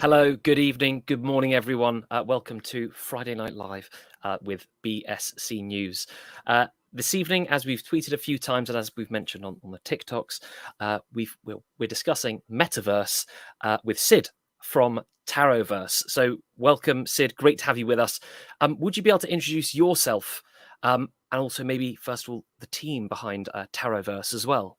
Hello, good evening, good morning, everyone. Welcome to Friday Night Live with BSC News. This evening, as we've tweeted a few times and as we've mentioned on the TikToks, we're discussing Metaverse with Sid from TaroVerse. So welcome, Sid. Great to have you with us. Would you be able to introduce yourself and also maybe, first of all, the team behind TaroVerse as well?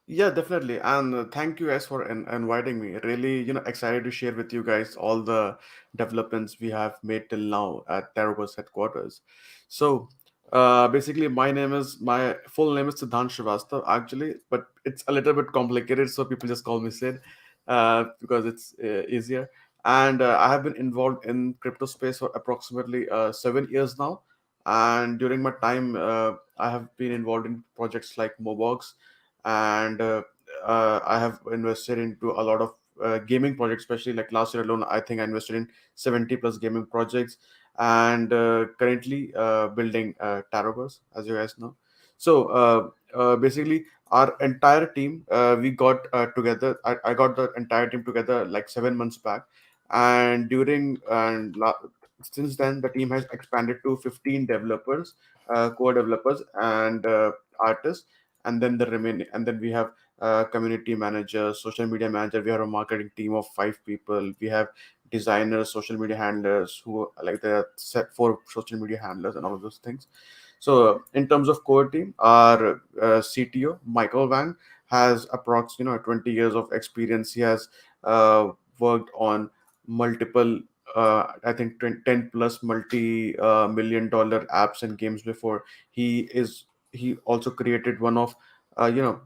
Yeah, definitely. And thank you guys for inviting me. Really, excited to share with you guys all the developments we have made till now at TerraVerse headquarters. So, basically, my full name is Siddhant Srivastav, actually, but it's a little bit complicated, so people just call me Sid, because it's easier. And I have been involved in crypto space for approximately 7 years now. And during my time, I have been involved in projects like Mobox, and I have invested into a lot of gaming projects, especially like last year alone. I think I invested in 70 plus gaming projects, and currently building TaroVerse, as you guys know. So basically, our entire team, we got together. I got the entire team together like 7 months back, and since then the team has expanded to 15 developers, core developers, and artists, and then the remaining, and then we have community manager, social media manager. We have a marketing team of 5 people. We have designers, social media handlers, who like the set for social media handlers and all of those things. So in terms of core team, our CTO Michael Wang has approx 20 years of experience. He has worked on multiple, I think 10 plus multi million dollar apps and games before. He also created one of, uh, you know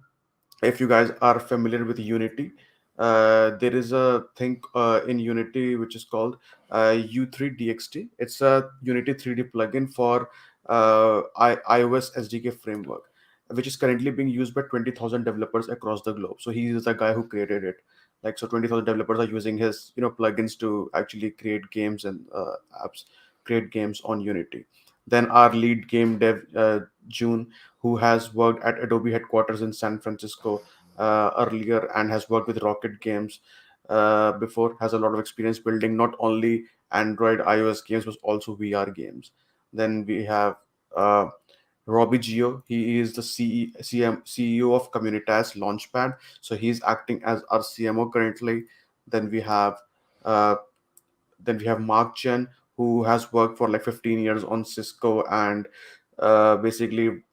if you guys are familiar with Unity, there is a thing in Unity which is called U3DXT. It's a Unity 3D plugin for iOS SDK framework, which is currently being used by 20,000 developers across the globe. So he is the guy who created it. Like, so 20,000 developers are using his plugins to actually create games and apps, create games on Unity. Then our lead game dev, June, who has worked at Adobe headquarters in San Francisco earlier and has worked with Rocket Games before, has a lot of experience building not only Android, iOS games, but also VR games. Then we have uh, Robbie Gio. He is the CEO of Communitas Launchpad. So he's acting as our CMO currently. Then we have uh, Mark Chen, who has worked for like 15 years on Cisco and basically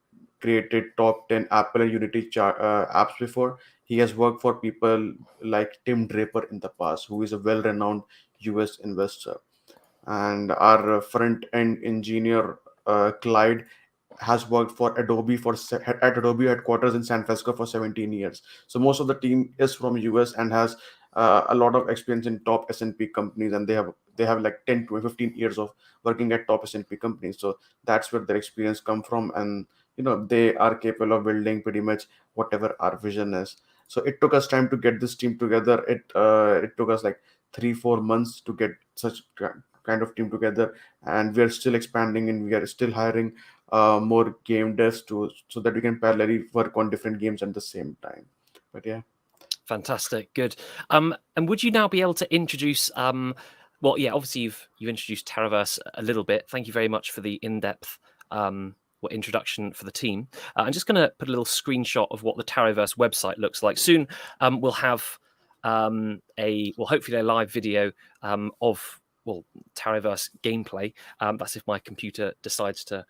created top 10 Apple and Unity apps before. He has worked for people like Tim Draper in the past, who is a well-renowned US investor. And our front end engineer, Clyde, has worked for Adobe at Adobe headquarters in San Francisco for 17 years. So most of the team is from US and has a lot of experience in top S&P companies, and they have like 10 to 15 years of working at top S&P companies. So that's where their experience come from, and they are capable of building pretty much whatever our vision is. So it took us time to get this team together. It took us like 3-4 months to get such kind of team together, and we are still expanding and we are still hiring more game devs to so that we can parallelly work on different games at the same time. But yeah. Fantastic, good. And would you now be able to introduce? Well, yeah, obviously you've introduced TerraVerse a little bit. Thank you very much for the in-depth introduction for the team. I'm just going to put a little screenshot of what the TerraVerse website looks like. Soon we'll have hopefully a live video of TerraVerse gameplay. That's if my computer decides to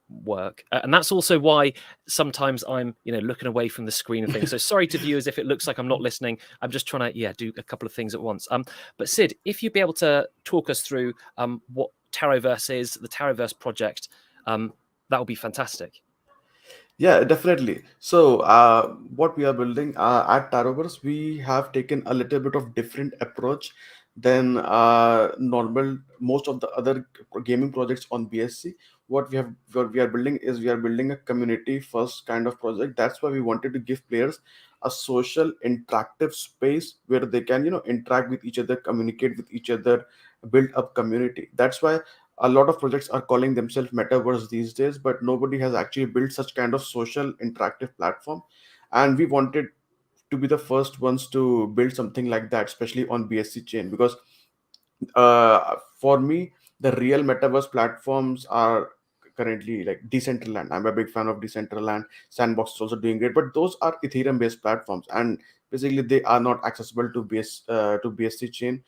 work, and that's also why sometimes I'm looking away from the screen and things. So sorry to viewers if it looks like I'm not listening. I'm just trying to do a couple of things at once. But Sid, if you'd be able to talk us through what TaroVerse is, the TaroVerse project, that would be fantastic. Yeah, definitely. So, what we are building at TaroVerse, we have taken a little bit of different approach than normal most of the other gaming projects on BSC. What we are building is we are building a community first kind of project. That's why we wanted to give players a social interactive space where they can interact with each other, communicate with each other, build up community. That's why a lot of projects are calling themselves metaverse these days, but nobody has actually built such kind of social interactive platform. And we wanted to be the first ones to build something like that, especially on BSC chain, because for me, the real metaverse platforms are currently like Decentraland. I'm a big fan of Decentraland. Sandbox is also doing great, but those are Ethereum based platforms, and basically they are not accessible to to BSC chain.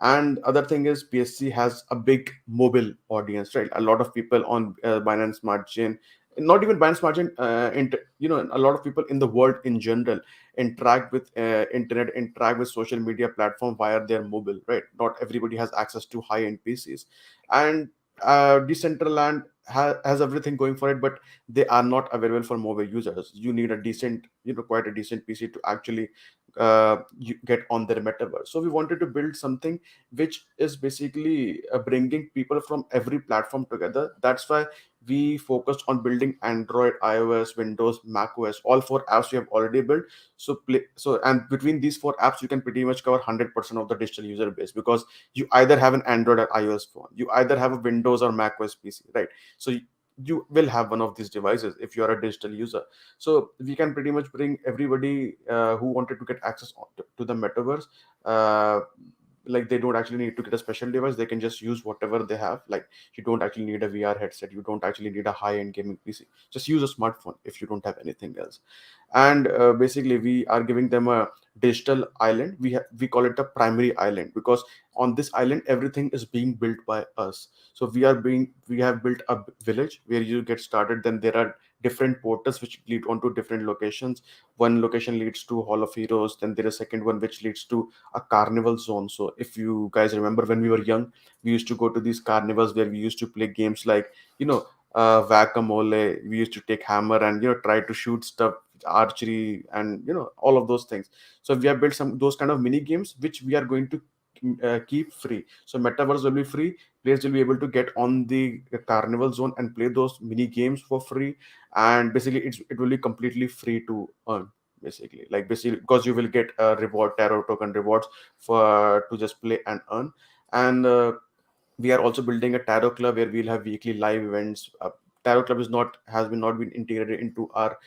And other thing is BSC has a big mobile audience, right? A lot of people on Binance Smart Chain, not even Binance Smart Chain, a lot of people in the world in general interact with internet, interact with social media platform via their mobile, right? Not everybody has access to high end PCs, and Decentraland has everything going for it, but they are not available for mobile users. You need a decent, quite a decent PC to actually you get on their metaverse. So we wanted to build something which is basically bringing people from every platform together. That's why we focused on building Android, iOS, Windows, Mac OS, all four apps we have already built. And between these four apps, you can pretty much cover 100% of the digital user base, because you either have an Android or iOS phone, you either have a Windows or Mac OS PC, right? So you will have one of these devices if you are a digital user. So we can pretty much bring everybody who wanted to get access to the metaverse. uh, like they don't actually need to get a special device, they can just use whatever they have. Like you don't actually need a VR headset, you don't actually need a high end gaming PC, just use a smartphone if you don't have anything else. And basically we are giving them a digital island. We call it a primary island, because on this island everything is being built by us. So we have built a village where you get started, then there are different portals which lead onto different locations. One location leads to Hall of Heroes, then there is a second one which leads to a carnival zone. So if you guys remember, when we were young, we used to go to these carnivals where we used to play games like, whack-a-mole. We used to take hammer and try to shoot stuff, archery, and all of those things. So we have built some those kind of mini games which we are going to keep free. So metaverse will be free, players will be able to get on the carnival zone and play those mini games for free. And basically it will be completely free to earn, basically because you will get reward tarot token rewards for to just play and earn. And we are also building a tarot club where we'll have weekly live events. Tarot club is not has been not been integrated into our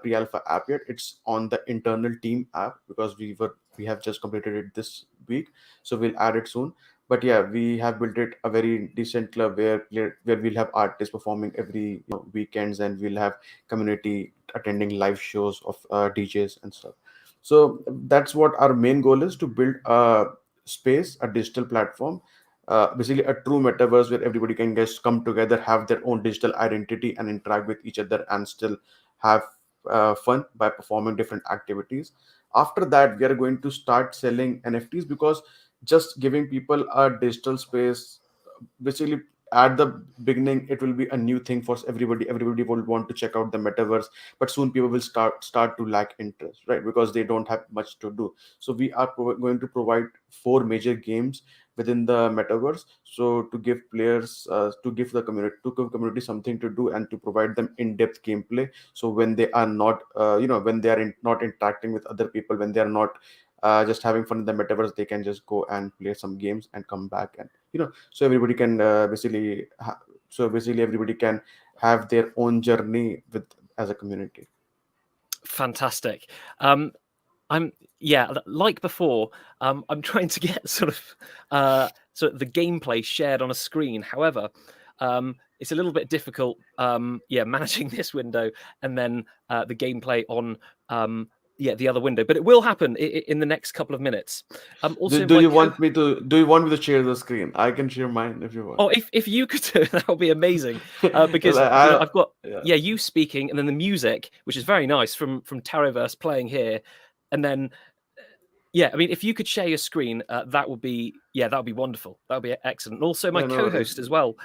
pre-alpha app yet. It's on the internal team app, because we have just completed it this week, so we'll add it soon. But yeah, we have built it a very decent club where we'll have artists performing every weekends, and we'll have community attending live shows of DJs and stuff. So that's what our main goal is, to build a space, a digital platform, basically a true metaverse where everybody can just come together, have their own digital identity, and interact with each other, and still have fun by performing different activities. After that, we are going to start selling NFTs, because just giving people a digital space, basically at the beginning it will be a new thing for everybody will want to check out the metaverse, but soon people will start to lack interest, right? Because they don't have much to do. So we are going to provide four major games within the metaverse, so to give players to give community something to do, and to provide them in-depth gameplay. So when they are not when they are not interacting with other people, when they are not just having fun in the metaverse, they can just go and play some games and come back. And so everybody can basically everybody can have their own journey with as a community. Fantastic. I'm like before. I'm trying to get sort of the gameplay shared on a screen. However, it's a little bit difficult. Managing this window and then the gameplay on the other window. But it will happen in the next couple of minutes. Also, Do you want me to share the screen? I can share mine if you want. Oh, if you could do it, that would be amazing. Because I've got you speaking, and then the music, which is very nice from TaroVerse playing here, and then I mean, if you could share your screen, that would be wonderful. That would be excellent. And also, my co-host as well,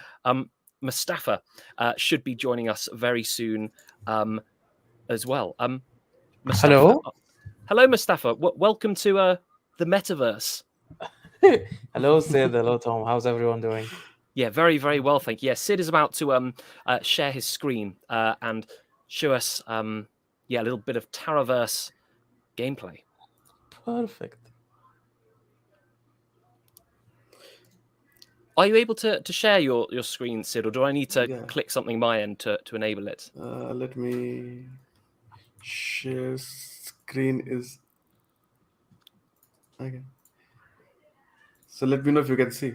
Mostafo, should be joining us very soon, as well. Mostafo, hello, Mostafo. Welcome to the Metaverse. Hello, Sid. Hello, Tom. How's everyone doing? Yeah, very, very well, thank you. Yeah, Sid is about to share his screen and show us a little bit of TaroVerse gameplay. Perfect. Are you able to share your screen, Sid, or do I need to click something my end to enable it? Let me share screen. Is Okay. So let me know if you can see.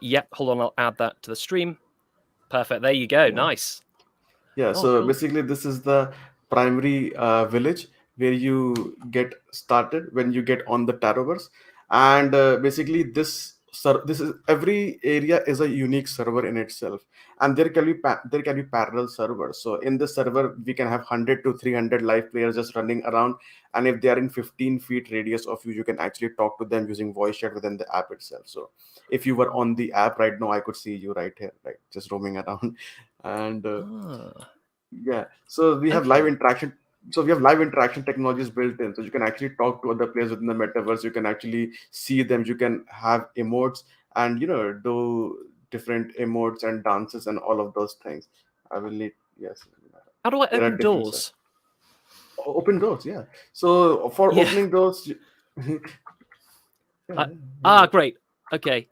Yep. Hold on. I'll add that to the stream. Perfect. There you go. Yeah. Nice. Yeah, Oh, so cool. basically, this is the primary village where you get started when you get on the TaroVerse, and basically this is every area is a unique server in itself, and there can be parallel servers. So in this server, we can have 100 to 300 live players just running around, and if they are in 15 feet radius of you, you can actually talk to them using voice chat within the app itself. So if you were on the app right now, I could see you right here, right, just roaming around, and Ah, yeah, so we have live okay. interaction. So we have live interaction technologies built in. So you can actually talk to other players within the metaverse. You can actually see them. You can have emotes and do different emotes and dances and all of those things. I will need yes. How do I There are open different stuff. doors? Open doors, yeah. So for Yeah. opening doors, I, yeah, yeah. Great. Okay.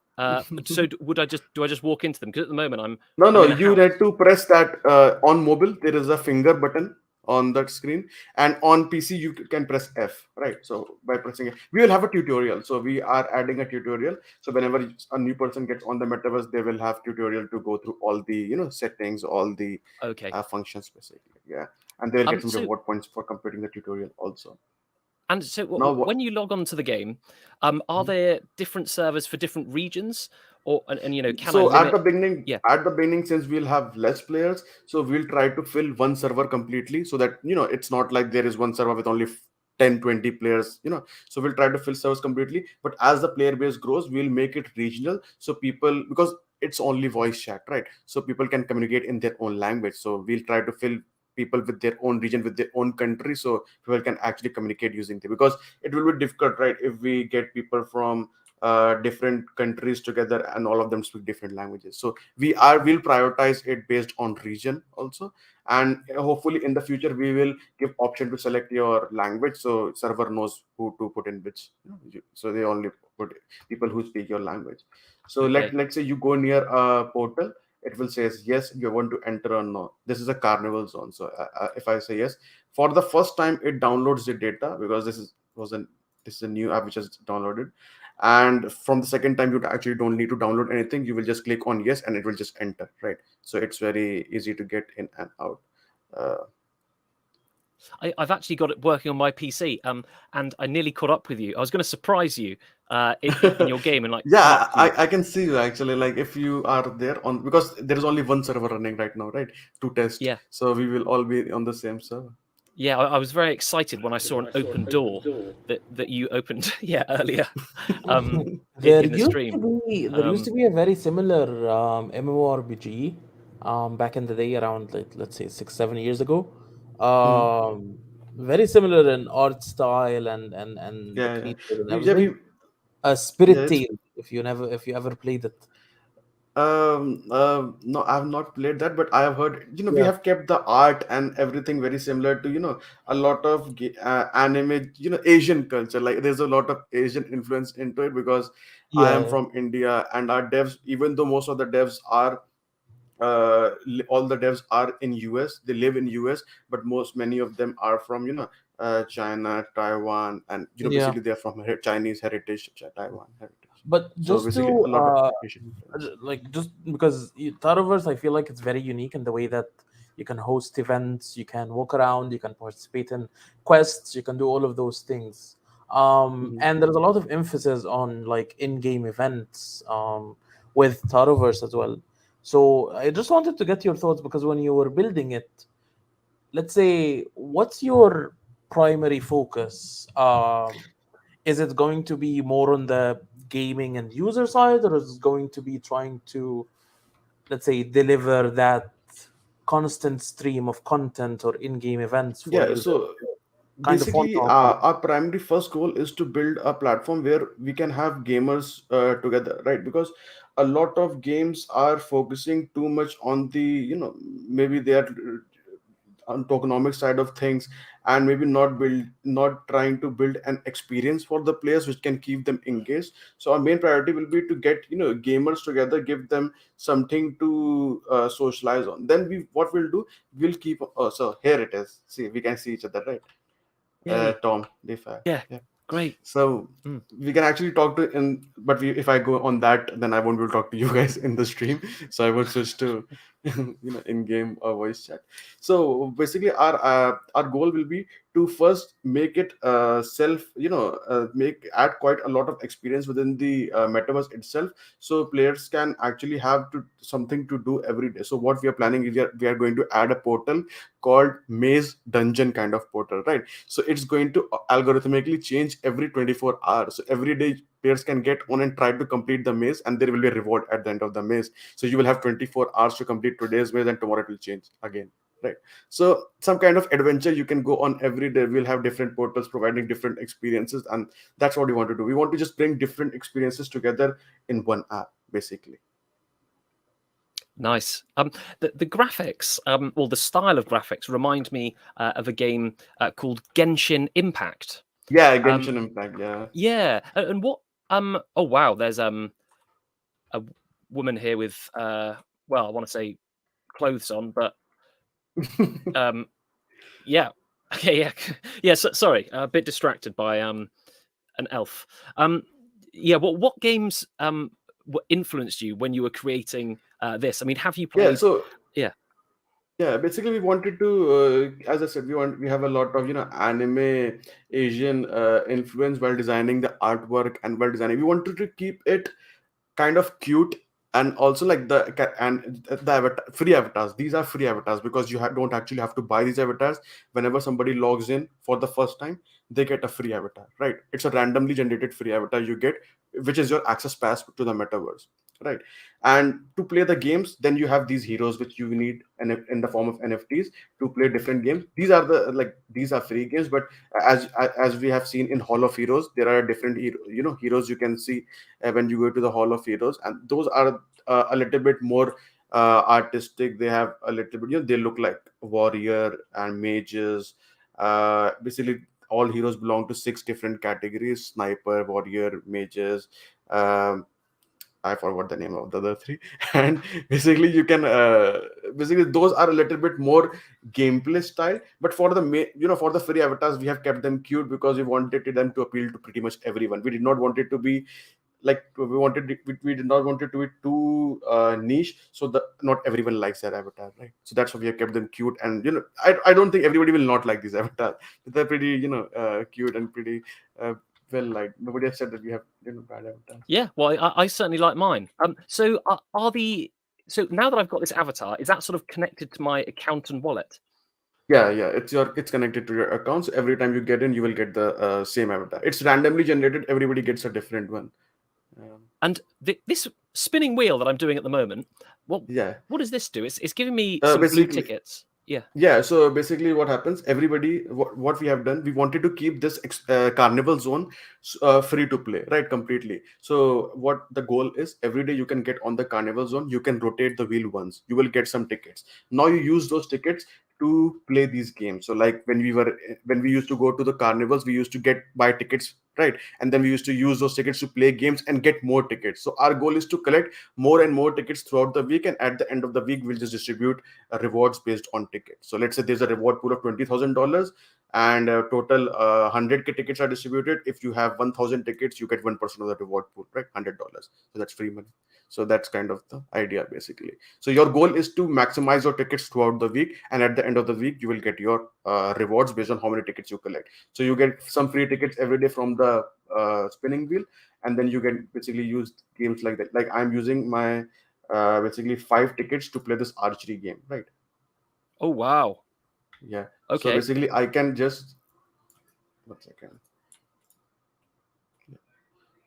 So do I just walk into them? Because at the moment No, I'm no, in a you house. need to press that on mobile. There is a finger button on that screen, and on PC you can press F, right? So by pressing it, we will have a tutorial. So we are adding a tutorial. So whenever a new person gets on the metaverse, they will have tutorial to go through all the settings, all the Okay. functions basically. Yeah, and they will get some So reward points for completing the tutorial also. so Now, when you log on to the game, are there different servers for different regions, or and can I so at limit? the beginning Yeah. since we'll have less players, so we'll try to fill one server completely, so that it's not like there is one server with only 10, 20 players. So we'll try to fill servers completely, but as the player base grows, we'll make it regional, so people, because it's only voice chat, right? So people can communicate in their own language. So we'll try to fill people with their own region, with their own country, so people can actually communicate using them, because it will be difficult, right, if we get people from different countries together and all of them speak different languages. So we'll prioritize it based on region also, and hopefully in the future we will give option to select your language, so server knows who to put in which. So they only put people who speak your language. So Okay. let's say you go near a portal, it will say yes, you want to enter or no. This is a carnival zone. So if I say yes, for the first time it downloads the data, because this is a new app which is downloaded, and from the second time you actually don't need to download anything. You will just click on yes and it will just enter, right? So it's very easy to get in and out. uh, I've actually got it working on my PC. And I nearly caught up with you. I was going to surprise you, in your game and like come up yeah, to you. I can see you actually, like if you are there on, because there is only one server running right now, right, to test, Yeah. so we will all be on the same server. Yeah. I was very excited when I saw an open door that you opened. Yeah, earlier. Um, There in the used to stream. be there used to be a very similar MMORPG back in the day, around like, let's say 6 7 years ago. Mhm. Very similar in art style and the Yeah, yeah. creature and Yeah, everything. A yeah, Spirit it's Tale, if you ever played it. no, I have not played that, but I have heard, we Yeah. have kept the art and everything very similar to, a lot of anime, Asian culture. Like there's a lot of Asian influence into it, because I am Yeah. from India, and our devs, even though most of the devs are, all the devs are in US, they live in US, but many of them are from, China, Taiwan, and, Yeah. basically they're from Chinese heritage, Taiwan heritage. But So just basically, to a lot of Asian influence. like just because Taroverse, I feel like it's very unique in the way that you can host events, you can walk around, you can participate in quests, you can do all of those things. Mhm. And there's a lot of emphasis on like in-game events with Taroverse as well. So I just wanted to get your thoughts, because when you were building it, let's say, what's your primary focus? Is it going to be more on the gaming and user side, or is it going to be trying to, let's say, deliver that constant stream of content or in-game events for Yeah, users? so Kind of want to basically, accomplish. our primary first goal is to build a platform where we can have gamers together, right? Because a lot of games are focusing too much on the, maybe they are on tokenomic side of things, and maybe not trying to build an experience for the players which can keep them engaged. So our main priority will be to get, gamers together, give them something to socialize on. Then what we'll do, we'll keep, oh, so here it is, see, we can see each other, right? Yay. Tom, D5. Yeah. Yeah. Great. So we can actually talk to but if I go on that, then I won't be able to talk to you guys in the stream. So I will switch to in-game voice chat. So basically, our goal will be to first make it self, make add quite a lot of experience within the metaverse itself, so players can actually have to something to do every day. So what we are planning is we are going to add a portal called Maze Dungeon kind of portal, right? So it's going to algorithmically change every 24 hours. So every day players can get on and try to complete the maze, and there will be a reward at the end of the maze. So you will have 24 hours to complete today's maze, and tomorrow it will change again, right? So some kind of adventure you can go on every day. We'll have different portals providing different experiences, and that's what we want to do. We want to just bring different experiences together in one app, basically. Nice. The graphics, or the style of graphics, remind me of a game called Genshin Impact. Yeah, Um, Genshin Impact. Yeah. yeah, and what? Oh wow, there's a woman here with well, I want to say clothes on, but yeah, okay, yeah, yeah. Sorry, a bit distracted by an elf. Yeah, what games what influenced you when you were creating this? I mean, have you Yeah. played? So Yeah. yeah, basically we wanted to, as I said, we have a lot of anime Asian influence while designing the artwork and while designing. We wanted to keep it kind of cute, and also like the free avatars. These are free avatars because you don't actually have to buy these avatars. Whenever somebody logs in for the first time, they get a free avatar, right? It's a randomly generated free avatar you get, which is your access pass to the metaverse, right? And to play the games, then you have these heroes which you need in the form of NFTs to play different games. These are these are free games, but as we have seen in Hall of Heroes, there are different heroes you can see when you go to the Hall of Heroes, and those are a little bit more artistic. They have a little bit, they look like warrior and mages. Basically, all heroes belong to 6 different categories: sniper, warrior, mages. I forgot the name of the other three. And basically, you can basically those are a little bit more gameplay style. But for the for the free avatars, we have kept them cute because we wanted them to appeal to pretty much everyone. We did not want it to be we did not want it to be too niche, so that not everyone likes their avatar, right? So that's why we have kept them cute. And I don't think everybody will not like these avatars. They're pretty cute and pretty well liked. Nobody has said that we have bad avatars. Yeah, well, I certainly like mine. So so now that I've got this avatar, is that sort of connected to my account and wallet? Yeah, it's connected to your account. So every time you get in, you will get the same avatar. It's randomly generated. Everybody gets a different one. And this spinning wheel that I'm doing at the moment, what does this do? It's giving me some blue basically, tickets. Yeah. Yeah, so basically what happens, everybody, what we have done, we wanted to keep this carnival zone free to play, right? Completely. So what the goal is, every day you can get on the carnival zone, you can rotate the wheel once, you will get some tickets. Now you use those tickets to play these games. So like when we used to go to the carnivals, we used to buy tickets, right? And then we used to use those tickets to play games and get more tickets. So our goal is to collect more and more tickets throughout the week, and at the end of the week, we'll just distribute rewards based on tickets. So let's say there's a reward pool of $20,000, and total 100K tickets are distributed. If you have 1,000 tickets, you get 1% of the reward pool, right? $100. So that's free money. So that's kind of the idea, basically. So your goal is to maximize your tickets throughout the week, and at the end of the week, you will get your rewards based on how many tickets you collect. So you get some free tickets every day from the spinning wheel, and then you can basically use games like that. Like I'm using my basically 5 tickets to play this archery game, right? Oh wow. Yeah. So Okay. basically, I can just 1 second.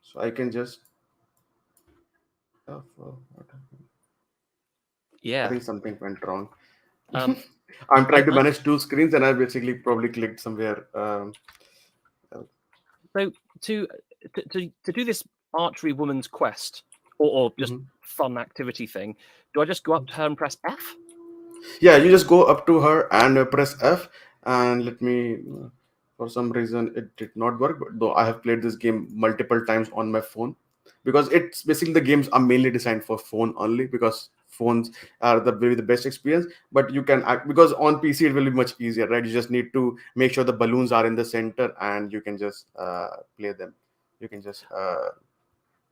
So I can just. What happened? I Yeah. think something went wrong. Um, I'm trying to I manage 2 screens, and I basically probably clicked somewhere. so to do this archery woman's quest or just Mhm. fun activity thing, do I just go up to her and press F? Yeah, you just go up to her and press F, and let me. For some reason, it did not work. But though I have played this game multiple times on my phone, because it's basically the games are mainly designed for phone only, because phones are the maybe the best experience, but you can act, because on PC it will be much easier, right? You just need to make sure the balloons are in the center and you can just play them. You can just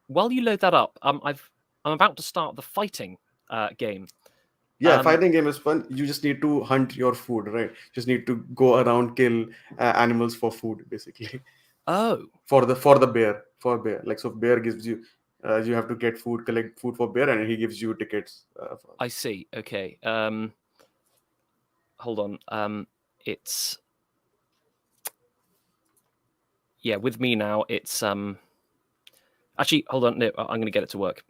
While you load that up, I'm about to start the fighting game. yeah, fighting game is fun. You just need to hunt your food, right? Just need to go around, kill animals for food, basically. Oh, For the bear, like, so bear gives you, you have to get food, collect food for bear, and he gives you tickets for. I see. Okay. Hold on. It's with me now. It's actually, hold on. No, I'm going to get it to work.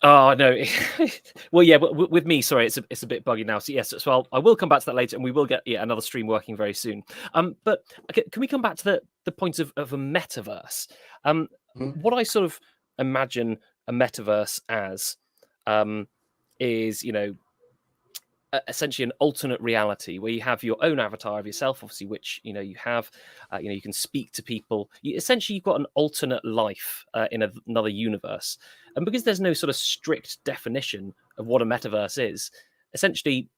Oh no. Well, yeah, but with me, sorry, it's a bit buggy now. So yes, so I will come back to that later, and we will get another stream working very soon. But okay, can we come back to the point of a metaverse? Mhm. What I sort of imagine a metaverse as is, essentially an alternate reality where you have your own avatar of yourself, obviously, which you have. You can speak to people. Essentially, you've got an alternate life in another universe, and because there's no sort of strict definition of what a metaverse is, essentially,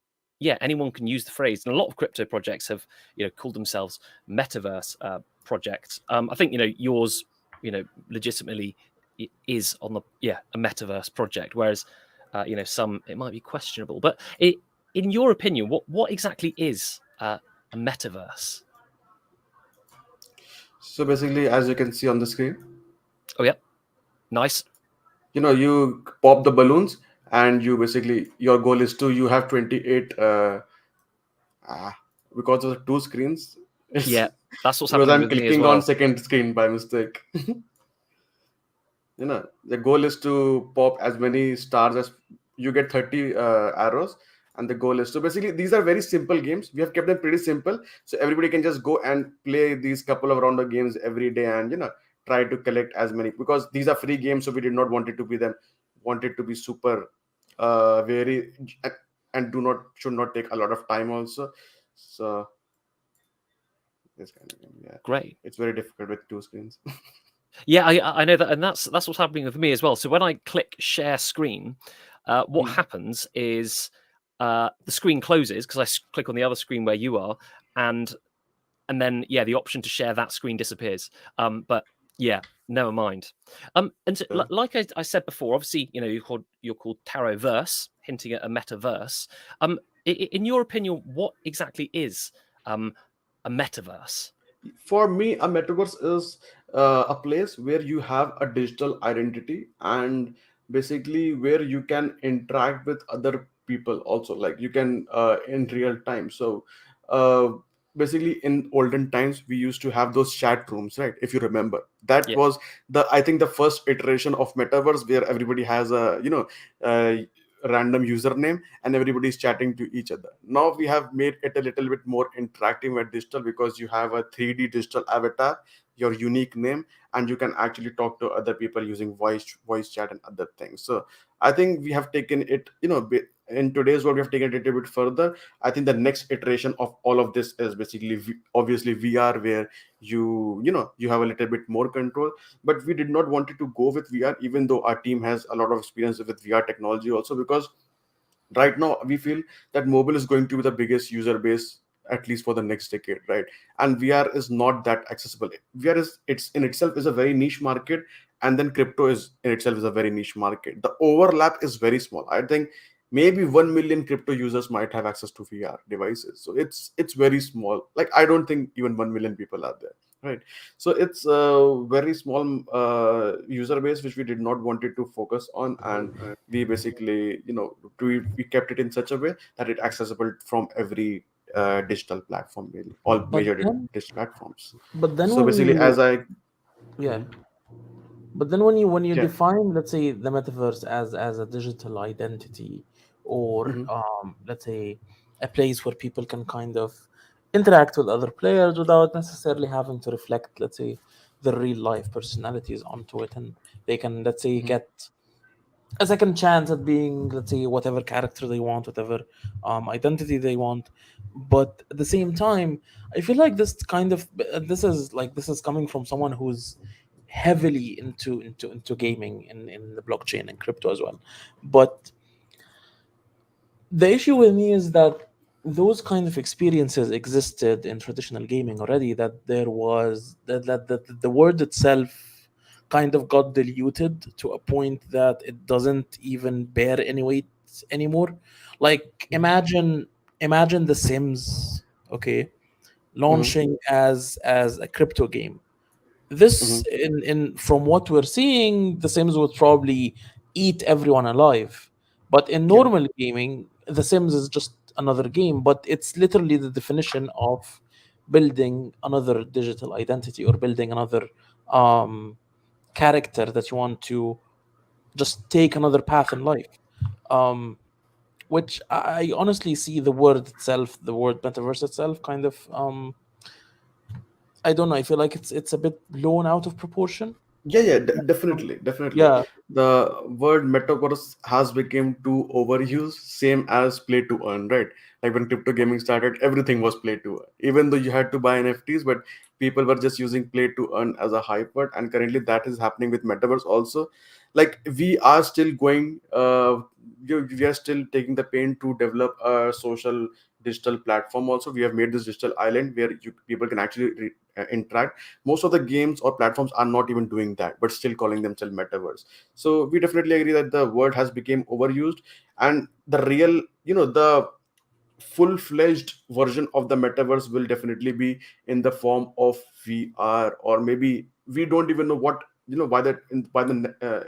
anyone can use the phrase. And a lot of crypto projects have called themselves metaverse projects. I think yours legitimately is on the a metaverse project, whereas some it might be questionable, but in your opinion, what exactly is a metaverse? So basically, as you can see on the screen, Oh yeah, nice. you pop the balloons, and you basically, your goal is to, you have 28 ah, because of the two screens. It's Yeah, that's what's because happening I'm with me as clicking on well. second screen by mistake. The goal is to pop as many stars as you get 30 arrows, and the goal is to, basically, these are very simple games. We have kept them pretty simple, so everybody can just go and play these couple of round of games every day, and try to collect as many, because these are free games, so we did not want it to be them, want it to be super very, and do not should not take a lot of time also. So this kind of game, yeah, Great. it's very difficult with two screens. Yeah, I know that, and that's what's happening with me as well. So when I click share screen, what happens is the screen closes because click on the other screen where you are, and then the option to share that screen disappears. But never mind. And so, So, like I said before, obviously you're called TaroVerse, hinting at a metaverse. In your opinion, what exactly is a metaverse? for me, a metaverse is a place where you have a digital identity, and basically where you can interact with other people also, like you can in real time. So uh, basically, in olden times, we used to have those chat rooms, right? If you remember, that Yeah, was the, I think, the first iteration of metaverse, where everybody has a uh, random username, and everybody is chatting to each other. Now we have made it a little bit more interactive and digital, because you have a 3D digital avatar, your unique name, and you can actually talk to other people using voice chat and other things. So I think we have taken it, in today's world, we have taken it a little bit further. I think the next iteration of all of this is basically obviously VR, where you have a little bit more control. But we did not want it to go with VR, even though our team has a lot of experience with VR technology also, because right now we feel that mobile is going to be the biggest user base, at least for the next decade, right? And VR is not that accessible. VR is, it's in itself is a very niche market, and then crypto is in itself is a very niche market. The overlap is very small. I think maybe 1 million crypto users might have access to VR devices, so it's very small. Like, I don't think even 1 million people are there, right? So it's a very small user base, which we did not want it to focus on. And we basically, we kept it in such a way that it accessible from every digital platform, really, all But major then, digital platforms. but then So when basically, you as I yeah, Mhm. but then when you Yeah. define, let's say, the metaverse as a digital identity, or Mhm. let's say a place where people can kind of interact with other players without necessarily having to reflect, let's say, their real life personalities onto it, and they can, let's say, Mhm. get a second chance at being, let's say, whatever character they want, whatever identity they want. But at the same time, I feel like this is coming from someone who's heavily into gaming in the blockchain and crypto as well. But the issue with me is that those kind of experiences existed in traditional gaming already. That there was that the word itself kind of got diluted to a point that it doesn't even bear any weight anymore. Like imagine The Sims, okay, Mm-hmm. launching as a crypto game. Mm-hmm. This in From what we're seeing, The Sims would probably eat everyone alive. But in Yeah. normal gaming, The Sims is just another game, but it's literally the definition of building another digital identity, or building another um, character that you want to just take another path in life. Um, which I honestly see the word itself, the word metaverse itself, kind of I don't know. I feel like it's a bit blown out of proportion. Yeah, yeah, Um, definitely, definitely. yeah, The word metaverse has become too overused, same as play to earn, right? Like when crypto gaming started, everything was play to earn, even though you had to buy NFTs, but people were just using play to earn as a hype word. And currently, that is happening with metaverse also. Like we are still going, we are still taking the pain to develop a social digital platform. Also, we have made this digital island where people can actually interact. Most of the games or platforms are not even doing that, but still calling themselves metaverse. So we definitely agree that the word has become overused, and the real, the full-fledged version of the metaverse will definitely be in the form of VR, or maybe we don't even know what, by that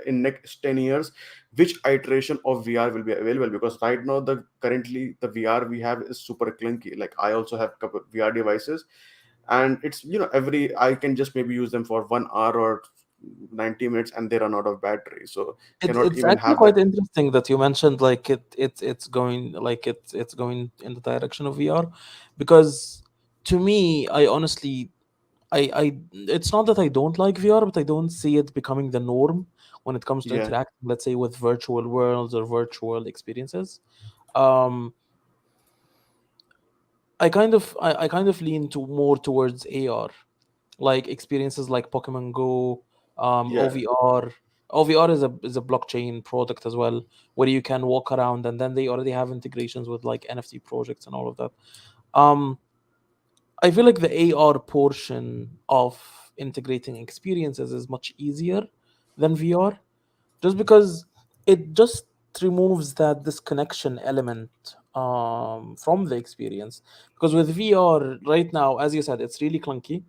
in next 10 years, which iteration of VR will be available, because right now the currently the VR we have is super clunky. Like I also have couple VR devices, and it's, every I can just maybe use them for 1 hour or 90 minutes and they run out of battery, so cannot it's even actually have that. quite interesting that you mentioned like it's going like it's going in the direction of VR, because to me, I honestly, I it's not that I don't like VR, but I don't see it becoming the norm when it comes to Yeah, interacting, let's say, with virtual worlds or virtual experiences. Um, I kind of lean to more towards AR, like experiences like Pokemon Go, yeah, OVR. OVR is a blockchain product as well, where you can walk around, and then they already have integrations with like NFT projects and all of that. Um, I feel like the AR portion of integrating experiences is much easier than VR, just because it just removes that disconnection element from the experience. Because with VR right now, as you said, it's really clunky,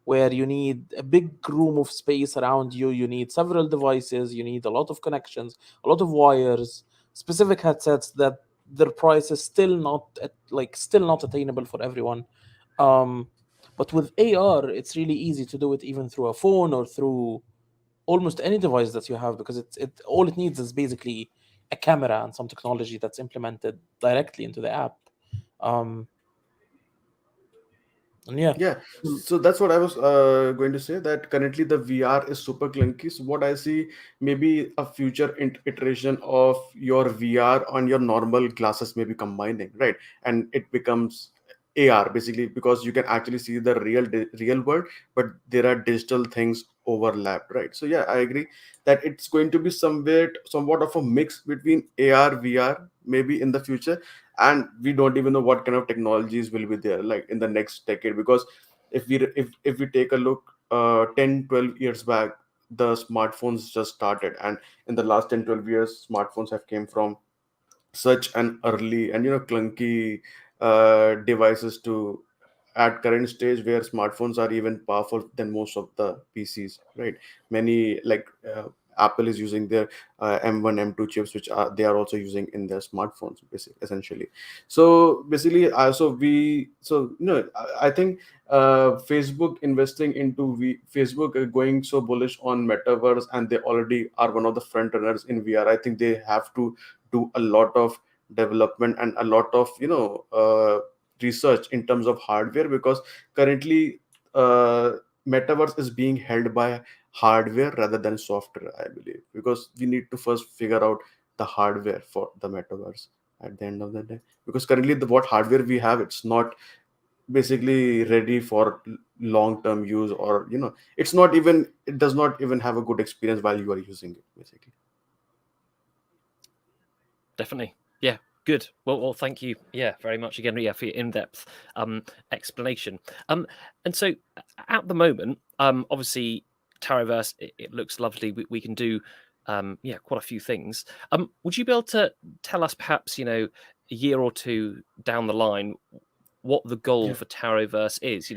where you need a big room of space around you, you need several devices, you need a lot of connections, a lot of wires, specific headsets that their price is still not attainable for everyone. um, but with AR, it's really easy to do it even through a phone or through almost any device that you have, because it all it needs is basically a camera and some technology that's implemented directly into the app. Um, and yeah. yeah. So that's what I was going to say, that currently the VR is super clunky. So what I see, maybe a future iteration of your VR on your normal glasses, maybe combining, right? And it becomes AR basically, because you can actually see the real world, but there are digital things overlap, right? So yeah, I agree that it's going to be somewhat of a mix between AR VR maybe in the future. And we don't even know what kind of technologies will be there like in the next decade, because if we take a look 10 12 years back, the smartphones just started, and in the last 10 12 years smartphones have came from such an early and clunky devices to at current stage where smartphones are even powerful than most of the PCs, right? Many like Apple is using their M1 M2 chips, which are they are also using in their smartphones essentially. So basically I think Facebook investing into Facebook going so bullish on metaverse, and they already are one of the front runners in VR. I think they have to do a lot of development and a lot of research in terms of hardware, because currently uh, metaverse is being held by hardware rather than software, I believe, because we need to first figure out the hardware for the metaverse at the end of the day, because currently what hardware we have, it's not basically ready for long-term use, or it does not even have a good experience while you are using it, basically. Definitely. Yeah. Good. Well, thank you. Yeah, very much again. Yeah, for your in-depth explanation. And so at the moment, obviously, TaroVerse, it looks lovely. We can do, quite a few things. Would you be able to tell us, perhaps, a year or two down the line, what the goal Yeah. for TaroVerse is?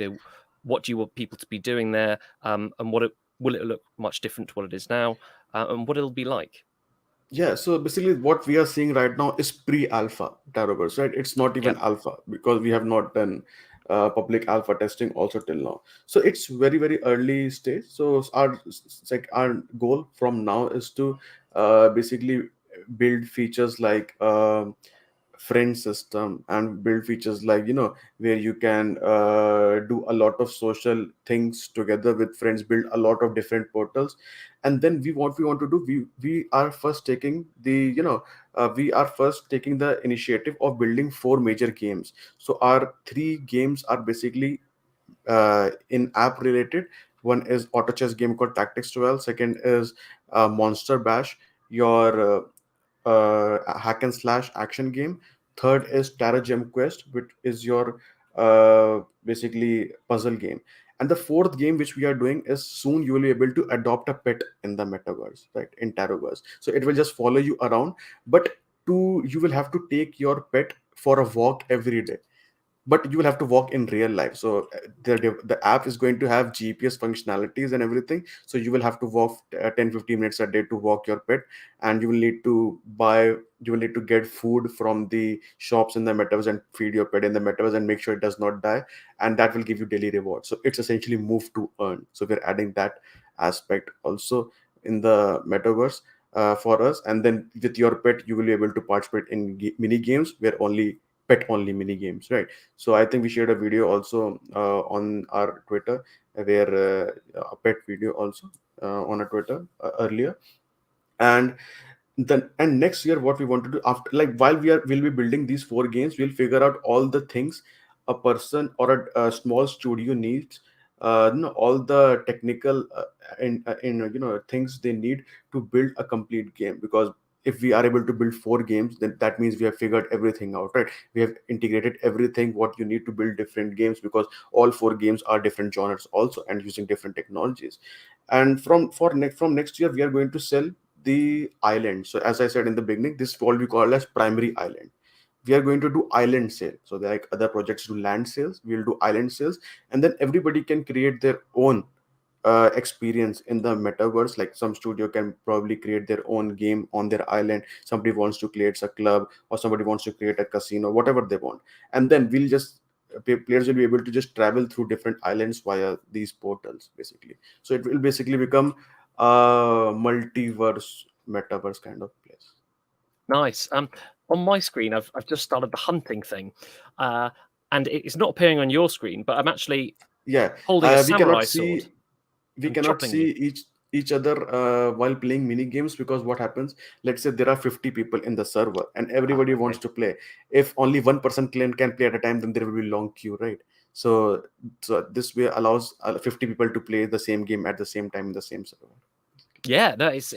What do you want people to be doing there, and will it look much different to what it is now, and what it'll be like? Yeah, so basically what we are seeing right now is pre-alpha TaroVerse, right? It's not even Yep. alpha because we have not done public alpha testing also till now. So it's very, very early stage. So our goal from now is to basically build features like friend system, and build features like where you can do a lot of social things together with friends, build a lot of different portals. And then we want to do, we are first taking the we are first taking the initiative of building four major games. So our three games are basically in app related. One is auto chess game called Tactics 12. Second is Monster Bash, your hack and slash action game. Third is Terra Gem Quest, which is your basically puzzle game. And the fourth game which we are doing is, soon you will be able to adopt a pet in the metaverse, right? In TaroVerse. So it will just follow you around, but you will have to take your pet for a walk every day, but you will have to walk in real life. So the app is going to have GPS functionalities and everything. So you will have to walk 10-15 minutes a day to walk your pet, and you will need to get food from the shops in the metaverse and feed your pet in the metaverse and make sure it does not die, and that will give you daily rewards. So it's essentially Move to Earn. So we're adding that aspect also in the metaverse for us. And then with your pet you will be able to participate in mini games, where only pet only mini games, right? So I think we shared a video also on our Twitter, where a pet video also on a Twitter earlier. And then, and next year what we want to do, after, like, while we'll be building these four games, we'll figure out all the things a person or a small studio needs, all the technical things they need to build a complete game. Because if we are able to build four games, then that means we have figured everything out, right? We have integrated everything what you need to build different games, because all four games are different genres also and using different technologies. And from next year we are going to sell the island. So as I said in the beginning, this is what we call as primary island. We are going to do island sale. So like other projects do land sales, we'll do island sales. And then everybody can create their own experience in the metaverse. Like some studio can probably create their own game on their island, somebody wants to create a club, or somebody wants to create a casino, whatever they want. And then players will be able to just travel through different islands via these portals, basically. So it will basically become a multiverse metaverse kind of place. Nice. On my screen, I've just started the hunting thing, and it's not appearing on your screen, but I'm actually Yeah, holding a we cannot samurai sword see we and cannot chopping you. see each other while playing mini games, because what happens, let's say there are 50 people in the server and everybody wants Okay. to play. If only one person can play at a time, then there will be long queue, right? So this way allows 50 people to play the same game at the same time in the same server. Yeah. No. It's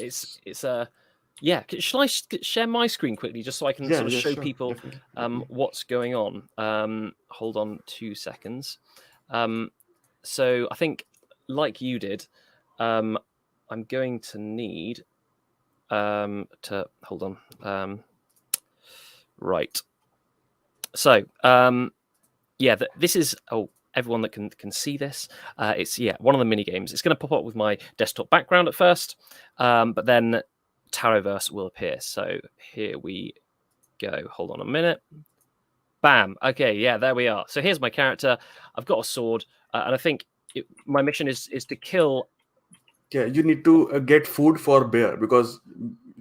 yeah. Shall I share my screen quickly just so I can Yeah, sort of yeah, show sure, people definitely. what's going on? Hold on 2 seconds. So I think, like you did, I'm going to need to hold on. Right. So yeah, this is everyone that can see this. It's one of the mini games. It's going to pop up with my desktop background at first, but then TaroVerse will appear. So here we go. Hold on a minute. Bam. Okay, yeah, there we are. So here's my character. I've got a sword, and I think my mission is to kill. Yeah, you need to get food for bear, because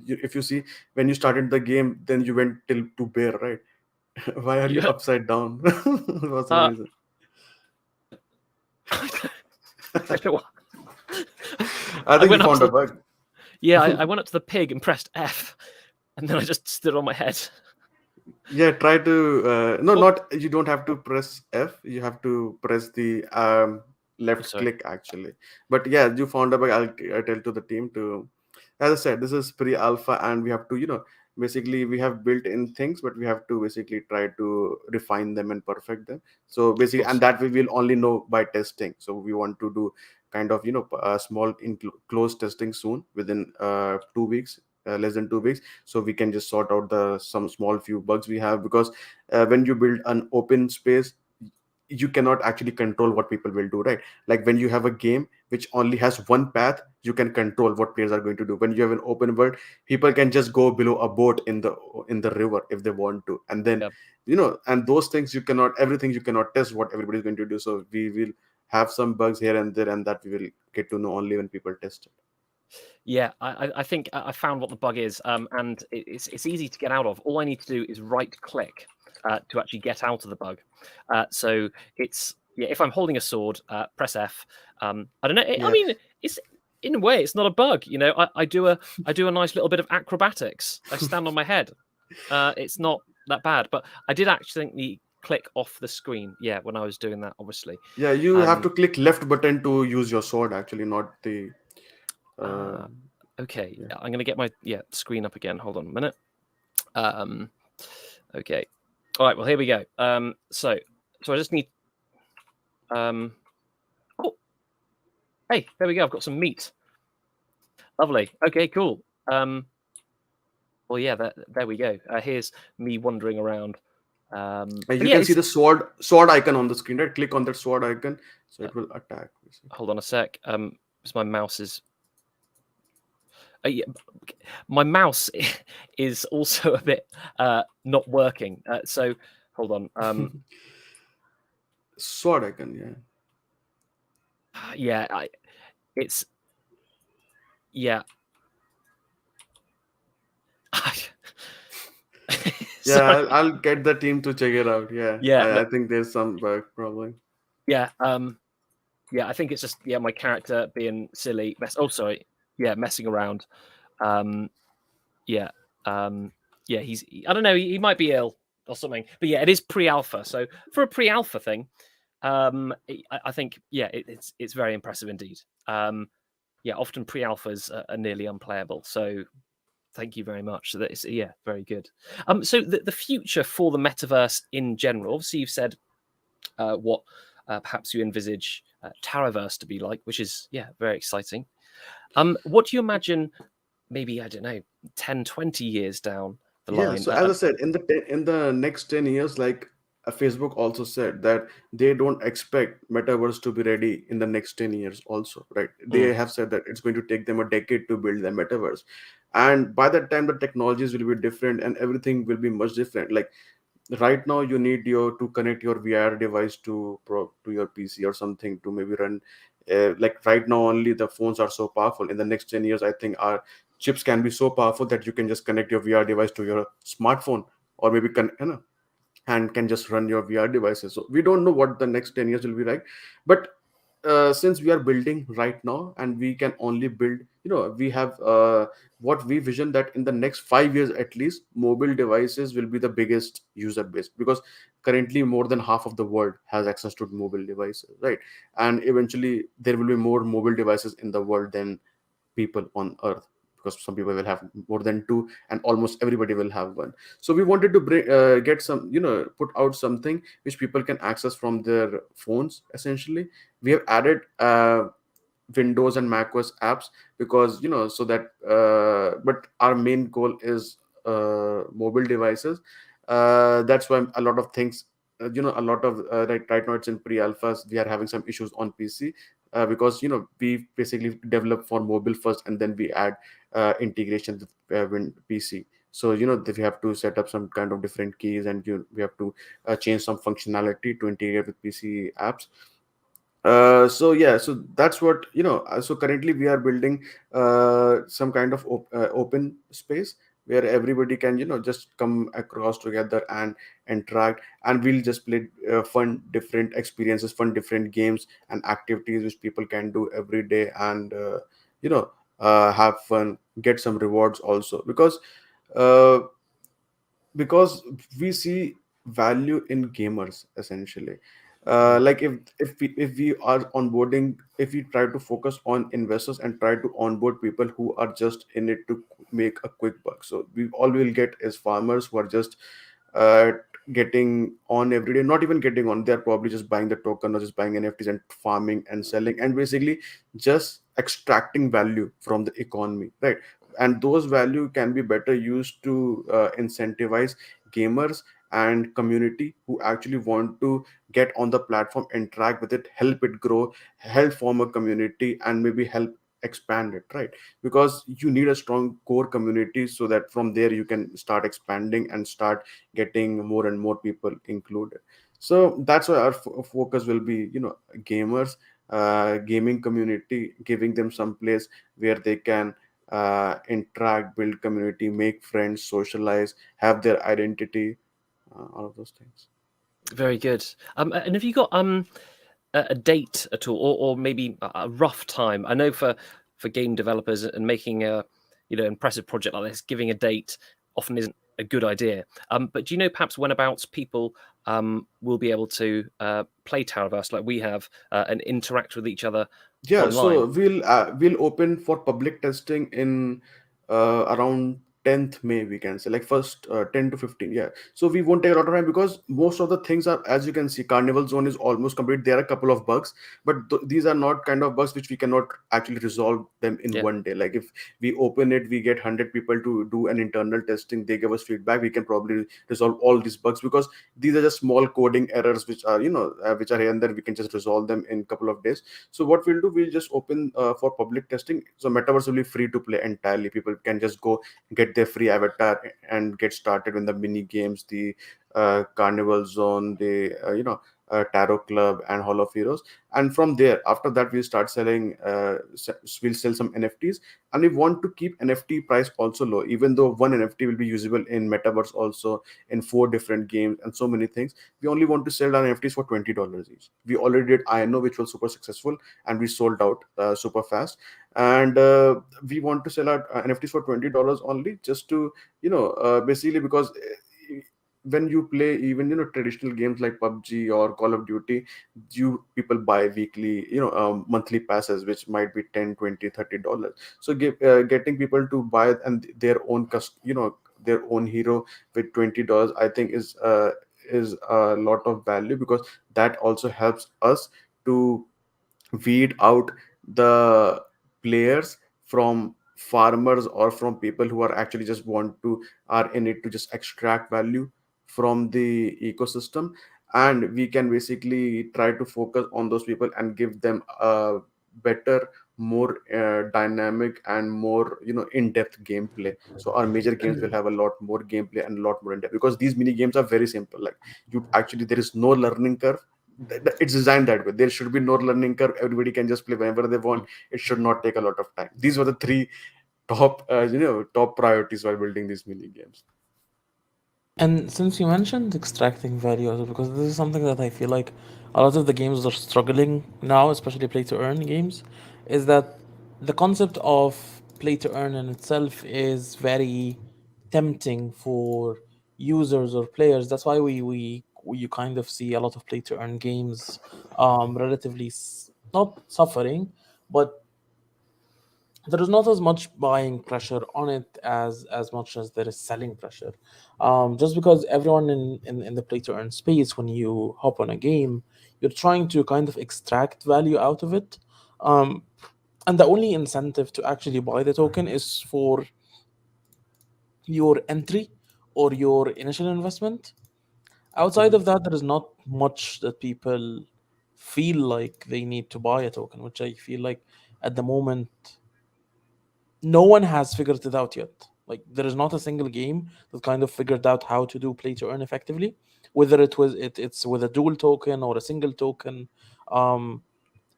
if you see, when you started the game, then you went till to bear, right? Why are you Yeah, upside down? What's the uh, reason? I don't know what. I I think you went up to found a the bug. I went up to the pig and pressed F, and then I just stood on my head. Yeah, try to no, Oh, not, you don't have to press F. You have to press the left Sorry. click actually. But yeah, you found a bug. I'll tell to the team to, as I said, this is pre-alpha, and we have to, basically we have built in things, but we have to basically try to refine them and perfect them. So Of basically, and course. that we will only know by testing. So we want to do kind of, small close testing soon, within 2 weeks. Less than 2 weeks, so we can just sort out the some small few bugs we have, because when you build an open space, you cannot actually control what people will do, right? Like when you have a game which only has one path, you can control what players are going to do. When you have an open world, people can just go below a boat in the river if they want to, and then, Yeah. and those things you cannot, everything you cannot test what everybody's going to do. So we will have some bugs here and there, and that we will get to know only when people test it. Yeah, I think I found what the bug is, and it's easy to get out of. All I need to do is right click to actually get out of the bug. So it's, yeah, if I'm holding a sword, press F. I don't know. I Yeah. mean, it's, in a way, it's not a bug. I do a nice little bit of acrobatics. I stand on my head. It's not that bad, but I did accidentally click off the screen. Yeah, when I was doing that, obviously. Yeah, you have Um, to click left button to use your sword actually, not the uh uh, okay, yeah. I'm gonna get my screen up again. Hold on a minute. Um, okay. All right. Well, here we go. So I just need. Oh, hey, there we go. I've got some meat. Lovely. Okay, cool. Well, yeah, there we go. Here's me wandering around. And But you yeah, can see it's. the sword icon on the screen, right? Click on that sword icon, so Uh, it will attack. hold on a sec. Because my mouse is. Yeah, my mouse is also a bit not working. So hold on. Sword icon, yeah. Yeah, it's yeah. Yeah, Sorry. I'll get the team to check it out. Yeah, Yeah, I think there's some bug probably. yeah. Yeah, I think it's just my character being silly. Messing around. Um, yeah, yeah. I don't know. He might be ill or something. But yeah, it is pre-alpha. So for a pre-alpha thing, I think it's very impressive indeed. Yeah, often pre-alphas are nearly unplayable. So thank you very much. So that is very good. So the future for the metaverse in general. Obviously, you've said what perhaps you envisage TaroVerse to be like, which is very exciting. What do you imagine? Maybe I don't know, 10, 20 years down the Yeah, line. so as I said, in the next 10 years, like Facebook also said that they don't expect metaverse to be ready in the next 10 years. Also, right? Mm, They have said that it's going to take them a decade to build the metaverse, and by that time the technologies will be different and everything will be much different. Like right now you need to connect your VR device to your PC or something to maybe run, like right now only the phones are so powerful. In the next 10 years, I think our chips can be so powerful that you can just connect your VR device to your smartphone, or maybe and can just run your VR devices. So we don't know what the next 10 years will be like, but since we are building right now and we can only build, we have what we vision that in the next 5 years at least, mobile devices will be the biggest user base, because currently more than half of the world has access to mobile devices, right? And eventually there will be more mobile devices in the world than people on earth, because some people will have more than two and almost everybody will have one. So we wanted to bring get some, put out something which people can access from their phones. Essentially, we have added Windows and macOS apps, because so that but our main goal is mobile devices. That's why a lot of things, a lot of right now it's in pre-alphas, we are having some issues on PC, because we basically develop for mobile first and then we add integration with PC. So that we have to set up some kind of different keys, and we have to change some functionality to integrate with PC apps. So yeah, so that's what, so currently we are building some kind of open space where everybody can, just come across together and interact, and we'll just play fun different experiences, fun different games and activities which people can do every day, and you know have fun, get some rewards also, uh, because we see value in gamers essentially. Like if we are onboarding, if we try to focus on investors and try to onboard people who are just in it to make a quick buck, so we all will get is farmers who are just uh, getting on every day, not even getting on, they're probably just buying the token or just buying NFTs and farming and selling and basically just extracting value from the economy, right? And those value can be better used to incentivize gamers and community who actually want to get on the platform, interact with it, help it grow, help form a community, and maybe help expand it, right? Because you need a strong core community so that from there you can start expanding and start getting more and more people included. So that's why our focus will be, gamers, gaming community, giving them some place where they can interact, build community, make friends, socialize, have their identity, all of those things. Very good. And have you got a date at all, or maybe a rough time? I know for game developers and making a impressive project like this, giving a date often isn't a good idea. But do you know perhaps whenabouts people will be able to play TaroVerse like we have and interact with each other Yeah, online? so we'll open for public testing in around 10th May, we can say, like first 10 to 15. Yeah, so we won't take a lot of time because most of the things are, as you can see, Carnival Zone is almost complete. There are a couple of bugs, but these are not kind of bugs which we cannot actually resolve them in Yeah. one day. Like if we open it, we get 100 people to do an internal testing, they give us feedback, we can probably resolve all these bugs because these are just small coding errors which are, which are here and there. We can just resolve them in a couple of days. So what we'll do, we'll just open for public testing. So Metaverse will be free to play entirely. People can just go get their free avatar and get started in the mini games, the Carnival Zone, the Tarot Club, and Hall of Heroes. And from there, after that, we'll start selling. We'll sell some NFTs, and we want to keep NFT price also low. Even though one NFT will be usable in Metaverse also in 4 different games and so many things, we only want to sell our NFTs for $20 each. We already did INO, which was super successful, and we sold out super fast. And we want to sell our NFTs for $20 only, just to basically because when you play even traditional games like PUBG or Call of Duty, you people buy weekly monthly passes which might be 10, 20, $30. So getting people to buy and their own their own hero with $20, I think is a lot of value, because that also helps us to weed out the players from farmers or from people who are actually just want to are in it to just extract value from the ecosystem. And we can basically try to focus on those people and give them a better, more dynamic and more in-depth gameplay. So our major games will have a lot more gameplay and a lot more in-depth, because these mini games are very simple. Like, you actually, there is no learning curve. It's designed that way. There should be no learning curve. Everybody can just play whenever they want. It should not take a lot of time. These were the three top priorities while building these mini games. And since you mentioned extracting value out of it, because this is something that I feel like a lot of the games are struggling now, especially play to earn games, is that the concept of play to earn in itself is very tempting for users or players. That's why we you kind of see a lot of play to earn games relatively not suffering, but there is not as much buying pressure on it as much as there is selling pressure, just because everyone in the play to earn space, when you hop on a game, you're trying to kind of extract value out of it, um, and the only incentive to actually buy the token is for your entry or your initial investment. Outside Mhm. of that, there is not much that people feel like they need to buy a token, which I feel like at the moment no one has figured it out yet. Like, there is not a single game that kind of figured out how to do play to earn effectively, whether it's with a dual token or a single token. Um,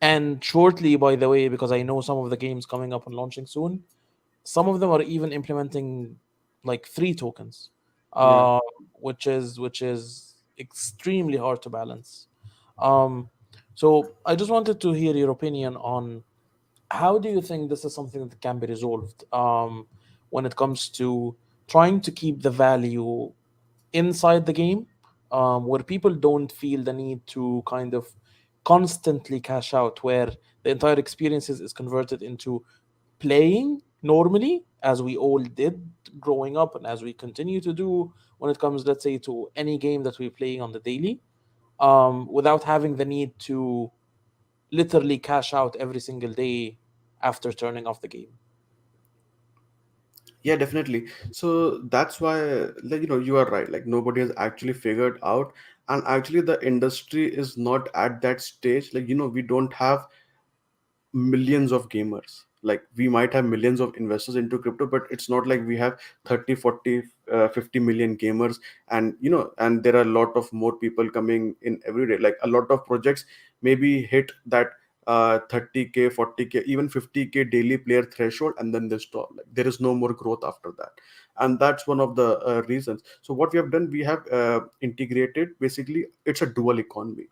and shortly, by the way, because I know some of the games coming up and launching soon, some of them are even implementing like three tokens, Yeah. uh, which is extremely hard to balance. Um, so I just wanted to hear your opinion on how do you think this is something that can be resolved, when it comes to trying to keep the value inside the game, where people don't feel the need to kind of constantly cash out, where the entire experiences is converted into playing normally, as we all did growing up and as we continue to do when it comes, let's say, to any game that we're playing on the daily, without having the need to literally cash out every single day after turning off the game. Yeah, definitely. So that's why, like, you are right. Like, nobody has actually figured out, and actually, the industry is not at that stage. Like, we don't have millions of gamers. Like, we might have millions of investors into crypto, but it's not like we have 30, 40, 50 million gamers. And and there are a lot of more people coming in every day. Like, a lot of projects maybe hit that 30K, 40K, even 50K daily player threshold, and then they stop. Like, there is no more growth after that. And that's one of the reasons. So what we have done, we have integrated, basically it's a dual economy.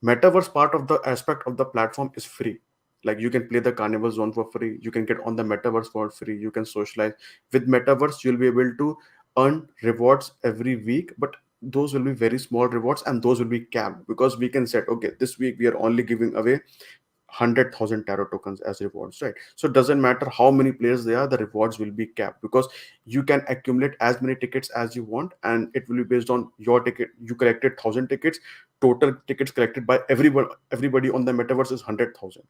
Metaverse part of the aspect of the platform is free. Like, you can play the carnival zone for free, you can get on the metaverse for free, you can socialize with metaverse. You'll be able to earn rewards every week, but those will be very small rewards, and those will be capped, because we can set, okay, this week we are only giving away 100,000 tarot tokens as rewards, right? So it doesn't matter how many players there are, the rewards will be capped, because you can accumulate as many tickets as you want, and it will be based on your ticket. You collected 1,000 tickets, total tickets collected by everybody on the metaverse is 100,000.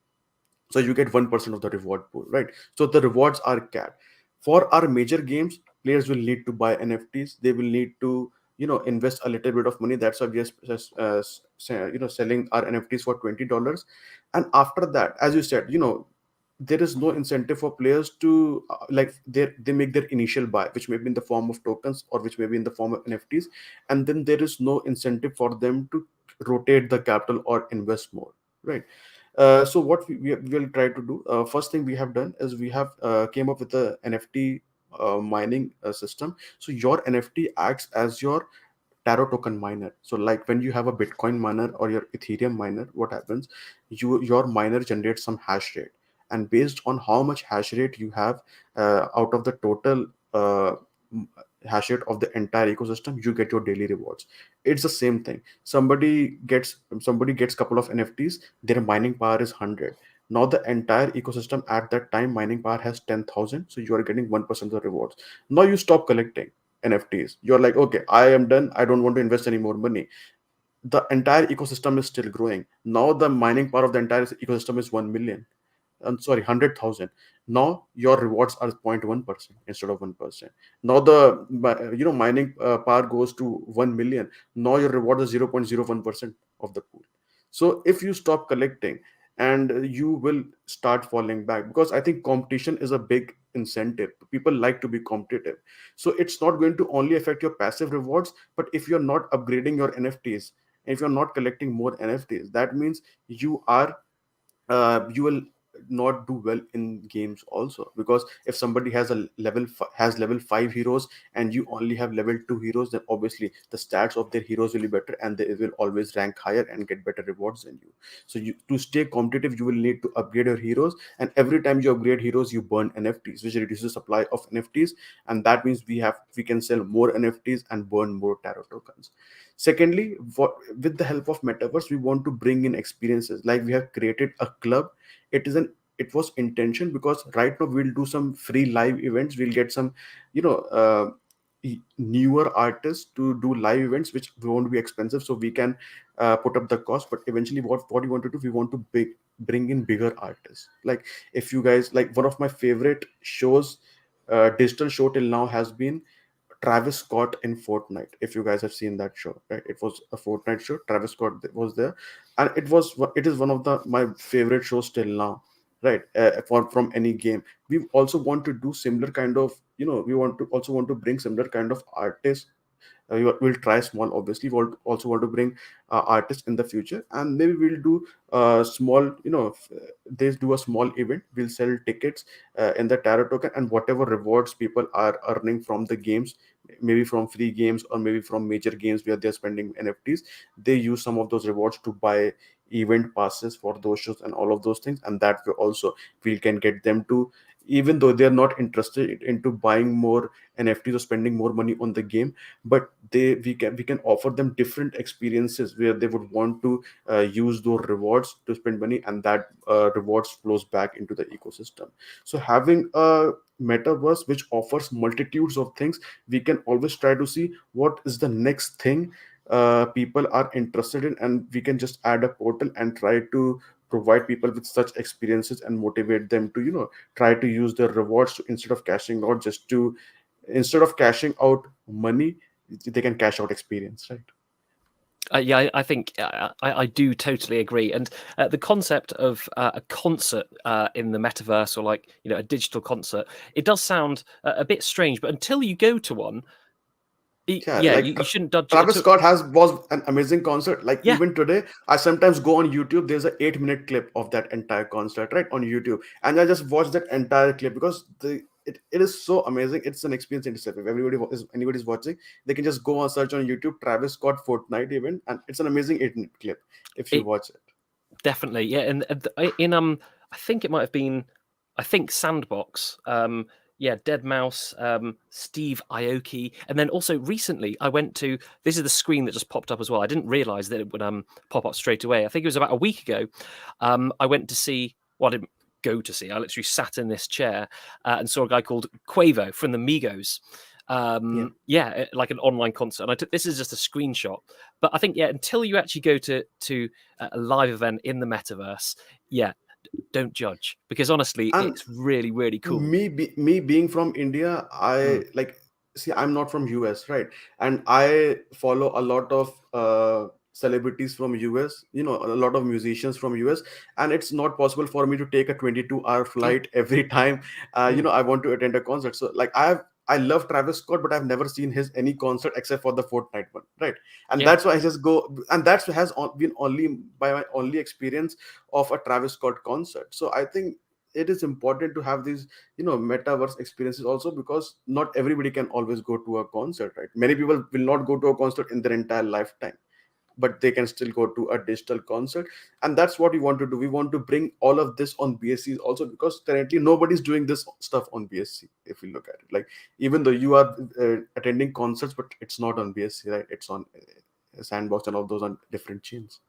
So you get 1% of the reward pool, right? So the rewards are capped. For our major games, players will need to buy NFTs. They will need to invest a little bit of money. That's why we are selling our NFTs for $20. And after that, as you said, there is no incentive for players to like, they make their initial buy, which may be in the form of tokens, or which may be in the form of NFTs, and then there is no incentive for them to rotate the capital or invest more, right? So what we will try to do, first thing we have done is we have came up with a NFT mining system. So your NFT acts as your tarot token miner. So, like, when you have a Bitcoin miner or your Ethereum miner, what happens? Your miner generates some hash rate, and based on how much hash rate you have out of the total m- hash rate of the entire ecosystem, you get your daily rewards. It's the same thing. Somebody gets couple of NFTs. Their mining power is 100. Now the entire ecosystem at that time mining power has 10,000, so you are getting 1% of the rewards. Now you stop collecting NFTs. You're like, okay, I am done. I don't want to invest any more money. The entire ecosystem is still growing. Now the mining power of the entire ecosystem is 1 million. I'm sorry, 100,000. Now your rewards are 0.1% instead of 1%. Now the mining power goes to 1 million. Now your reward is 0.01% of the pool. So if you stop collecting, and you will start falling back, because I think competition is a big incentive. People like to be competitive. So it's not going to only affect your passive rewards, but if you're not upgrading your NFTs, if you're not collecting more NFTs, that means you will not do well in games also. Because if somebody has has level 5 heroes, and you only have level 2 heroes, then obviously the stats of their heroes will be better, and they will always rank higher and get better rewards than you. So to stay competitive, you will need to upgrade your heroes, and every time you upgrade heroes, you burn NFTs, which reduces supply of NFTs. And that means we can sell more NFTs and burn more tarot tokens. Secondly, with the help of metaverse, we want to bring in experiences. Like, we have created a club. It was intention, because right now we'll do some free live events. We'll get some you know uh, newer artists to do live events, which won't be expensive, so we can put up the cost. But eventually, what we want to do, we want to bring in bigger artists. Like, if you guys like, one of my favorite shows, digital show till now, has been Travis Scott in Fortnite. If you guys have seen that show, right? It was a Fortnite show. Travis Scott was there, and it is one of the my favorite shows till now, right? From any game. We also want to do similar kind of, we want to bring similar kind of artists. We'll try small, obviously. We'll also want to bring artists in the future, and maybe we'll do small, they do a small event. We'll sell tickets in the tarot token, and whatever rewards people are earning from the games, maybe from free games or maybe from major games where they're spending NFTs, they use some of those rewards to buy event passes for those shows and all of those things. And that way also we can get them to even though they're not interested into buying more NFTs or spending more money on the game, but we can offer them different experiences where they would want to use those rewards to spend money, and that rewards flows back into the ecosystem. So having a metaverse which offers multitudes of things, we can always try to see what is the next thing people are interested in, and we can just add a portal and try to provide people with such experiences and motivate them to try to use their rewards to, instead of cashing out money, they can cash out experience, right? Yeah, I think I do totally agree. And the concept of a concert in the metaverse, or like a digital concert, it does sound a bit strange. But until you go to one, Yeah, yeah, like you shouldn't judge it Travis at all. Scott was an amazing concert. Like Yeah, even today, I sometimes go on YouTube. There's a 8 minute clip of that entire concert, right, on YouTube, and I just watch that entire clip because it is so amazing. It's an experience in itself. If anybody's watching, they can just go on search on YouTube Travis Scott Fortnite event, and it's an amazing 8 minute clip if you it watch it. definitely. Yeah, and in I think it might have been, I think Sandbox. Yeah, Dead Mouse, Steve Aoki, and then also recently I went to. This is the screen that just popped up as well. I didn't realize that it would pop up straight away. I think it was about a week ago. I went to see. Well, I didn't go to see. I literally sat in this chair and saw a guy called Quavo from the Migos. Yeah. Yeah, like an online concert. And I took this is just a screenshot, but I think until you actually go to a live event in the metaverse, yeah, don't judge, because honestly, And it's really really cool. me being from India, I Mm, like, see, I'm not from US, right? And I follow a lot of celebrities from US, a lot of musicians from US, and it's not possible for me to take a 22-hour yeah. flight every time Mm, I want to attend a concert. So like I love Travis Scott, but I've never seen his any concert except for the Fortnite one, right? And yeah. that's why I just go, and that's been only by my only experience of a Travis Scott concert. So I think it is important to have these metaverse experiences also, because not everybody can always go to a concert, right? Many people will not go to a concert in their entire lifetime, but they can still go to a digital concert. And that's what we want to do. We want to bring all of this on BSC also, because currently nobody's doing this stuff on BSC. If you look at it, like, even though you are attending concerts, but it's not on BSC, right? It's on Sandbox and all those on different chains.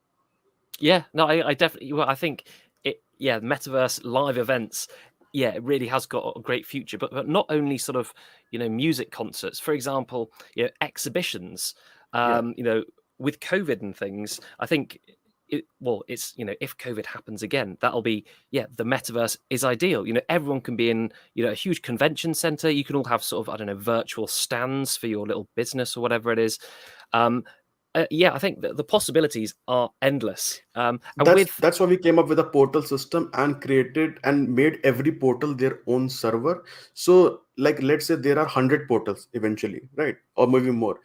Yeah, no, I definitely. Well, I think it. Yeah, metaverse live events. Yeah, it really has got a great future. But not only sort of music concerts, for example, exhibitions. Yeah, Um, you know, with COVID and things, I think. It's if COVID happens again, that'll be the metaverse is ideal. Everyone can be in a huge convention center. You can all have sort of, I don't know, virtual stands for your little business or whatever it is. Um, yeah, I think the possibilities are endless. And that's with that's why we came up with a portal system and created and made every portal their own server. So like, let's say there are 100 portals eventually, right, or maybe more.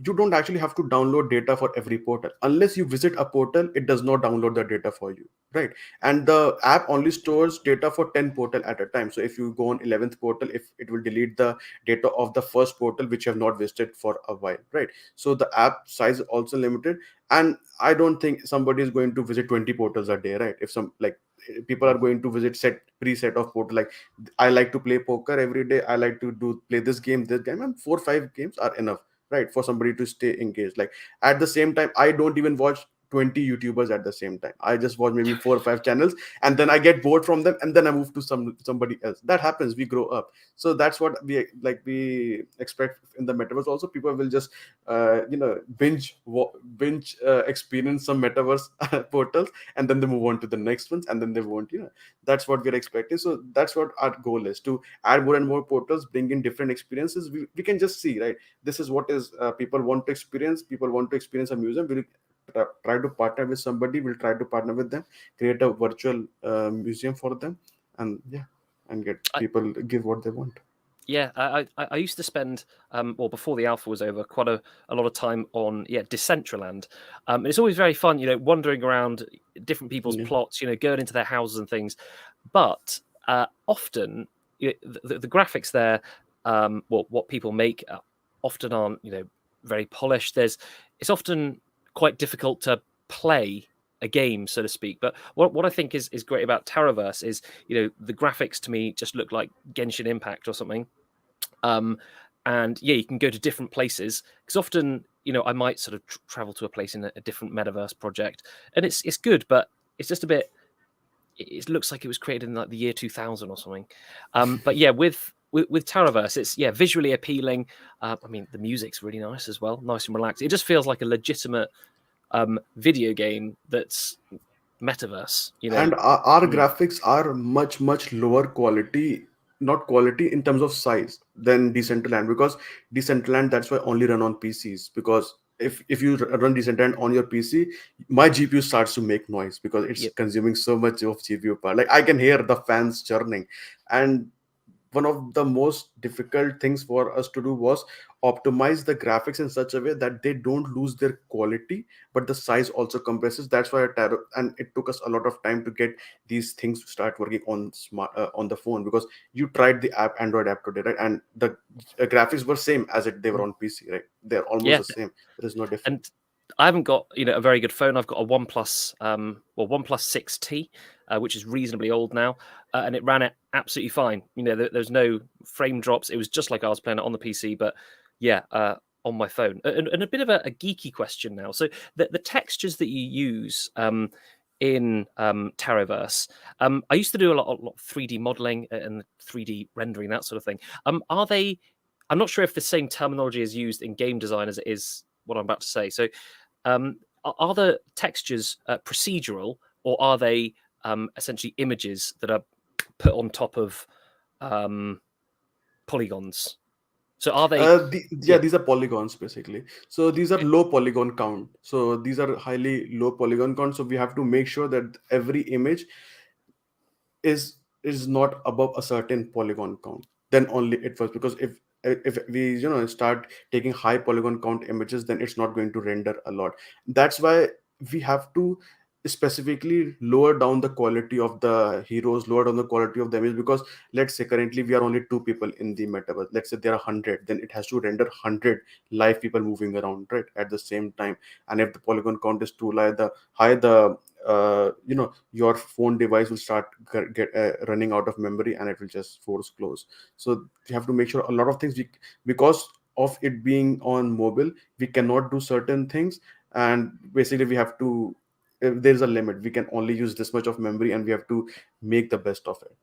You don't actually have to download data for every portal. Unless you visit a portal, it does not download the data for you, right? And the app only stores data for 10 portal at a time. So if you go on 11th portal, if it will delete the data of the first portal which you have not visited for a while, right? So the app size is also limited. And I don't think somebody is going to visit 20 portals a day, right? If some, like, people are going to visit set preset of portal, like, I like to play poker every day, I like to do play this game, and 4 or 5 games are enough, right, for somebody to stay engaged. Like, at the same time, I don't even watch 20 YouTubers at the same time. I just watch maybe 4 or 5 channels, and then I get bored from them, and then I move to somebody else. That happens, we grow up. So that's what we expect in the metaverse also. People will just binge experience some metaverse portals, and then they move on to the next ones, and then they won't. That's what we're expecting. So that's what our goal is, to add more and more portals, bring in different experiences. We can just see, right, this is what is people want to experience. People want to experience a museum. We'll try to partner with somebody. We'll try to partner with them, create a virtual museum for them, and yeah, and get I, people give what they want. yeah, I used to spend well, before the alpha was over, quite a lot of time on Decentraland. And it's always very fun, wandering around different people's Yeah. plots, going into their houses and things. But often the graphics there, well, what people make often aren't very polished. It's often quite difficult to play a game, so to speak. But what I think is great about TaroVerse is, the graphics to me just look like Genshin Impact or something. And yeah, you can go to different places, because often, I might sort of travel to a place in a different metaverse project, and it's good, but it's just a bit. It looks like it was created in like the year 2000 or something. But yeah, with TaroVerse, it's visually appealing. I mean, the music's really nice as well, nice and relaxed. It just feels like a legitimate video game that's metaverse. And our graphics are much lower quality, not quality in terms of size, than Decentraland, because Decentraland, that's why only run on PCs, because if you run Decentraland on your PC, my GPU starts to make noise because it's Yep. consuming so much of GPU power. Like I can hear the fans churning. And one of the most difficult things for us to do was optimize the graphics in such a way that they don't lose their quality, but the size also compresses. That's why and it took us a lot of time to get these things to start working on on the phone, because you tried the Android app today, right? And the graphics were same as they were on PC, right? They're almost Yeah, the same. There is no difference. and I haven't got a very good phone. I've got a OnePlus OnePlus 6T, which is reasonably old now, and it ran it absolutely fine. There's no frame drops. It was just like I was playing it on the PC, but yeah, on my phone. And a bit of a geeky question now. So the textures that you use in TaroVerse, I used to do a lot of 3D modeling and 3D rendering, that sort of thing. Are they? I'm not sure if the same terminology is used in game design as it is what I'm about to say. So, are the textures procedural, or are they essentially images that are put on top of polygons? So, are they? These are polygons basically. So these are low polygon count. So these are highly low polygon count. So we have to make sure that every image is not above a certain polygon count. Then only it works, because if we start taking high polygon count images, then it's not going to render a lot. That's why we have to specifically lower down the quality of the heroes, lower down the quality of the image, because let's say currently we are only 2 people in the metaverse. Let's say there are 100, then it has to render 100 live people moving around, right, at the same time. And if the polygon count is too high, your phone device will start running out of memory, and it will just force close. So you have to make sure a lot of things, because of it being on mobile, we cannot do certain things. And basically we have to, if there's a limit, we can only use this much of memory, and we have to make the best of it.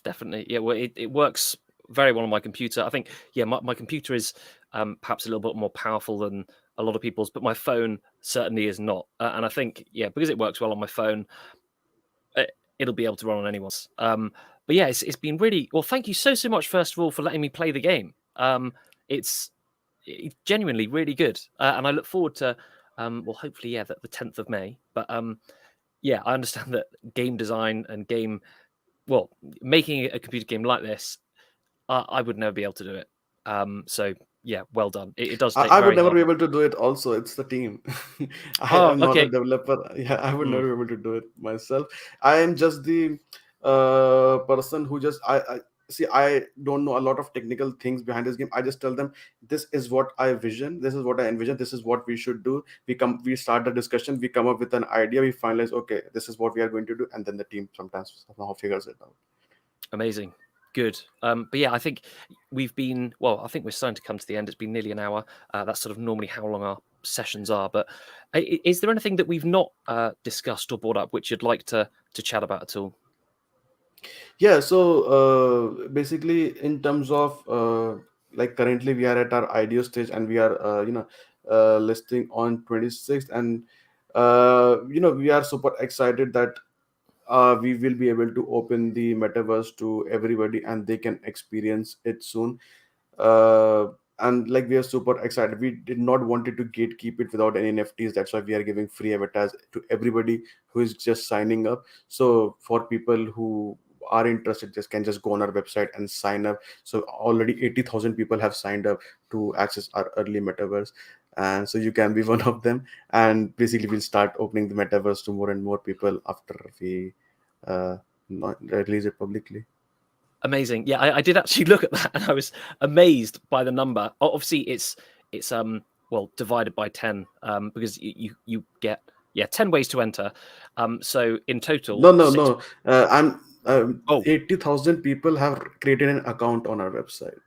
Definitely, yeah. Well, it works very well on my computer. I think, my computer is perhaps a little bit more powerful than a lot of people's, but my phone certainly is not. And I think, because it works well on my phone, it'll be able to run on anyone's. But yeah, it's been really well. Thank you so much, first of all, for letting me play the game. It's genuinely really good, and I look forward to hopefully, the 10th of May. But I understand that game design and making a computer game like this, I would never be able to do it. So yeah, well done. It does take I would very never hard be work. able to do it. Also, it's the team. I Oh, am not a okay. developer. Yeah, I would Mm. never be able to do it myself. I am just the person who just I see. I don't know a lot of technical things behind this game. I just tell them, this is what I vision. This is what I envision. This is what we should do. We start the discussion. We come up with an idea. We finalize. Okay, this is what we are going to do, and then the team sometimes somehow figures it out. Amazing. Good. But yeah, I think we're starting to come to the end. It's been nearly an hour. That's sort of normally how long our sessions are. But is there anything that we've not discussed or brought up which you'd like to chat about at all? Yeah, so basically, in terms of like currently we are at our IDO stage, and we are listing on 26th, and we are super excited that we will be able to open the metaverse to everybody, and they can experience it soon. uh, and like we are super excited. We did not want it to gatekeep it without any NFTs. That's why we are giving free avatars to everybody who is just signing up. So for people who are interested, just go on our website and sign up. So already 80,000 people have signed up to access our early metaverse, and so you can be one of them. And basically we'll start opening the metaverse to more and more people after we release it publicly. Amazing. Yeah, I did actually look at that, and I was amazed by the number. Obviously, it's divided by 10, because you get 10 ways to enter. So in total, No. I'm Oh. 80,000 people have created an account on our website.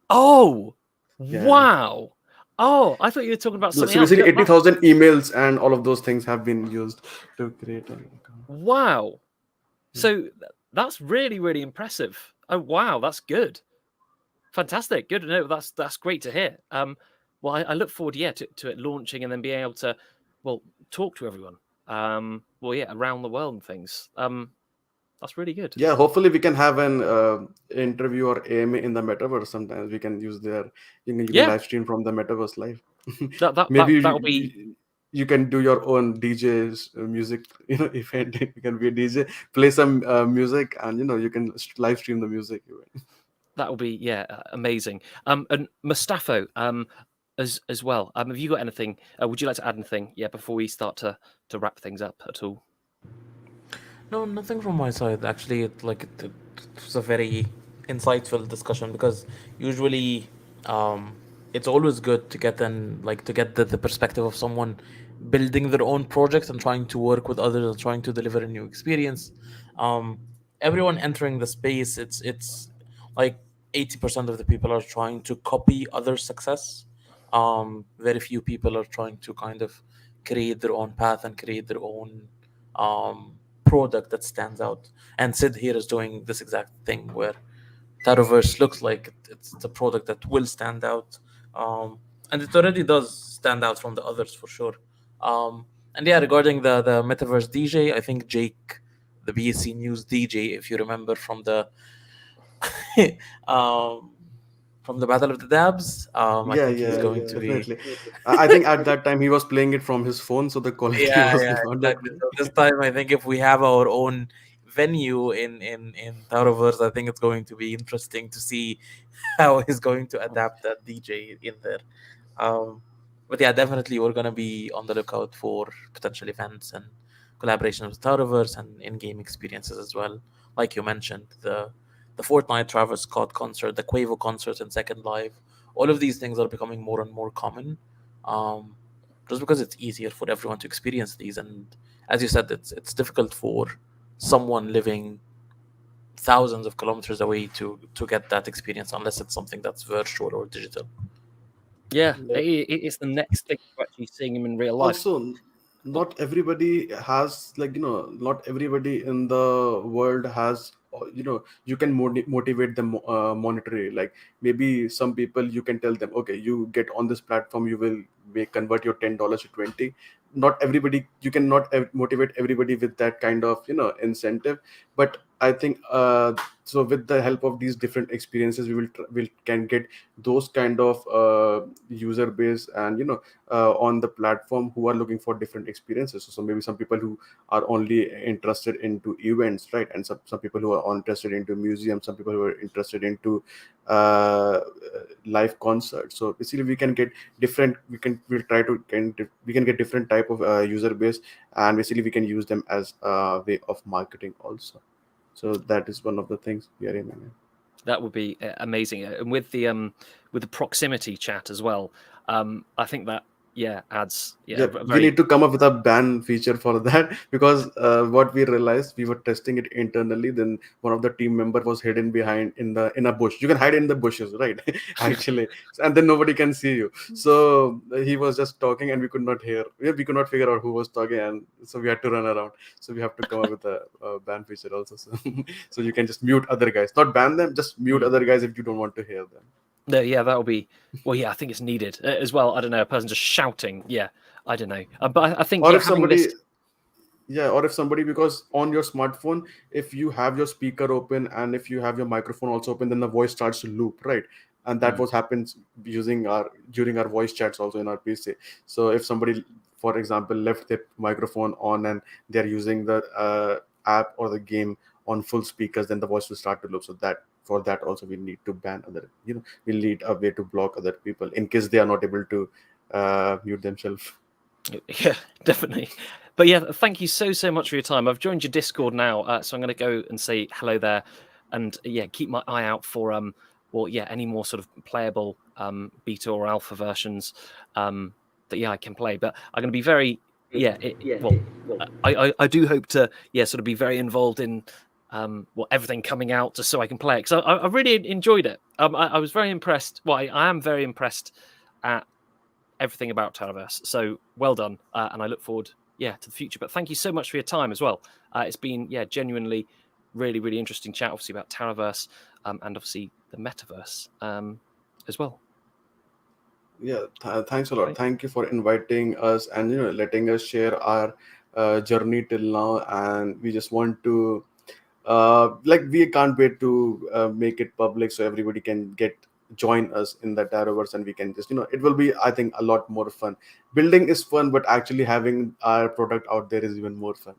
Oh, Yeah. wow. Oh, I thought you were talking about So something else. basically, 80,000 emails and all of those things have been used to create an account. Wow. So that's really, really impressive. Oh, wow, that's good. Fantastic. Good. No, that's great to hear. Well, I look forward, to it launching and then being able to, talk to everyone. Around the world and things. That's really good. Yeah, hopefully we can have an interview or AMA in the metaverse. Sometimes we can use their you can Yeah, live stream from the metaverse live. that'll be. You can do your own DJ's music event. You can be a DJ, play some music, and you can live stream the music event. That will be amazing. And Mostafo, as well. Have you got anything? Would you like to add anything? Yeah, before we start to wrap things up at all. No, nothing from my side. Actually, it was a very insightful discussion because usually, it's always good to get the perspective of someone building their own project and trying to work with others and trying to deliver a new experience. Um, Everyone entering the space, it's like 80% of the people are trying to copy other success. Very few people are trying to kind of create their own path and create their own um product that stands out. And Sid here is doing this exact thing where TaroVerse looks like it's the product that will stand out, and it already does stand out from the others for sure. And yeah, regarding the Metaverse DJ, I think Jake, the BSC News DJ, if you remember um, from the Battle of the Dabs, I Yeah, think he's yeah, going to be. definitely. I think at that time he was playing it from his phone, so the quality Yeah, was yeah, not that exactly. great. So this time, I think if we have our own venue in TaroVerse, I think it's going to be interesting to see how he's going to adapt that DJ in there. Um, but yeah, definitely we're gonna be on the lookout for potential events and collaborations with TaroVerse and in-game experiences as well. Like you mentioned, the Fortnite Travis Scott concert, the Quavo concert, and Second Life. All of these things are becoming more and more common. Um, just because it's easier for everyone to experience these, and as you said, it's difficult for someone living thousands of kilometers away to get that experience unless it's something that's virtual or digital. Yeah, it's the next thing to actually seeing him in real life. Also, not everybody has, not everybody in the world has, you can motivate them monetarily. Like maybe some people, you can tell them, okay, you get on this platform, you will convert your $10 to 20. Not everybody, you cannot motivate everybody with that kind of incentive. But I think so with the help of these different experiences, we can get those kind of user base, and on the platform, who are looking for different experiences. So maybe some people who are only interested into events, right? And some people who are interested into museums, some people who are interested into live concerts. So basically we can get different, we can get different type of user base, and basically we can use them as a way of marketing also. So that is one of the things we are aiming at. That would be amazing, and with the proximity chat as well. I think that adds Yeah, a we very need to come up with a ban feature for that because what we realized, we were testing it internally. Then one of the team member was hidden behind in a bush. You can hide in the bushes, right? Actually, and then nobody can see you. So he was just talking, and we could not hear. We could not figure out who was talking, and so we had to run around. So we have to come up with a ban feature also, so so you can just mute other guys, not ban them, just mute other guys if you don't want to hear them. No, that'll be I think it's needed as well. I don't know, a person just shouting. Yeah, I don't know, but I think Or if having somebody, this. yeah, or if somebody, because on your smartphone, if you have your speaker open and if you have your microphone also open, then the voice starts to loop, right? And that was happens using our during our voice chats also in our PC. So if somebody, for example, left their microphone on and they're using the app or the game on full speakers, then the voice will start to loop. So that for that also we need to ban other, we'll need a way to block other people in case they are not able to mute themselves. Yeah, definitely. But yeah, thank you so much for your time. I've joined your Discord now, so I'm going to go and say hello there, and keep my eye out for any more sort of playable beta or alpha versions that I can play. But I'm going to be very I do hope to sort of be very involved in everything coming out, just so I can play it, because I really enjoyed it. I was very impressed. Well, I am very impressed at everything about TaroVerse. So well done, and I look forward to the future. But thank you so much for your time as well. It's been genuinely really, really interesting chat, obviously, about TaroVerse and obviously the Metaverse as well. Yeah, thanks a lot. Right. Thank you for inviting us and letting us share our journey till now. And we just want to we can't wait to make it public so everybody can join us in the Taroverse, and we can just it will be, I think, a lot more fun. Building is fun, but actually having our product out there is even more fun.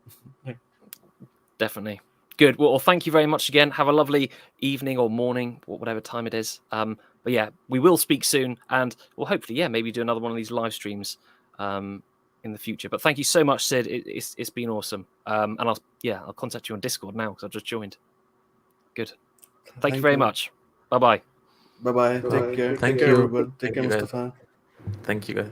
Definitely. Good. Well, thank you very much again. Have a lovely evening or morning, or whatever time it is. But yeah, we will speak soon, and we'll hopefully, maybe do another one of these live streams in the future. But thank you so much, Sid. It's been awesome. And I'll contact you on Discord now, because I've just joined. Good. Thank you very much. Bye bye. Bye bye. Take care. Thank Take care, you. everyone. Take Thank care, you, guys. Mustafa. Thank you, guys.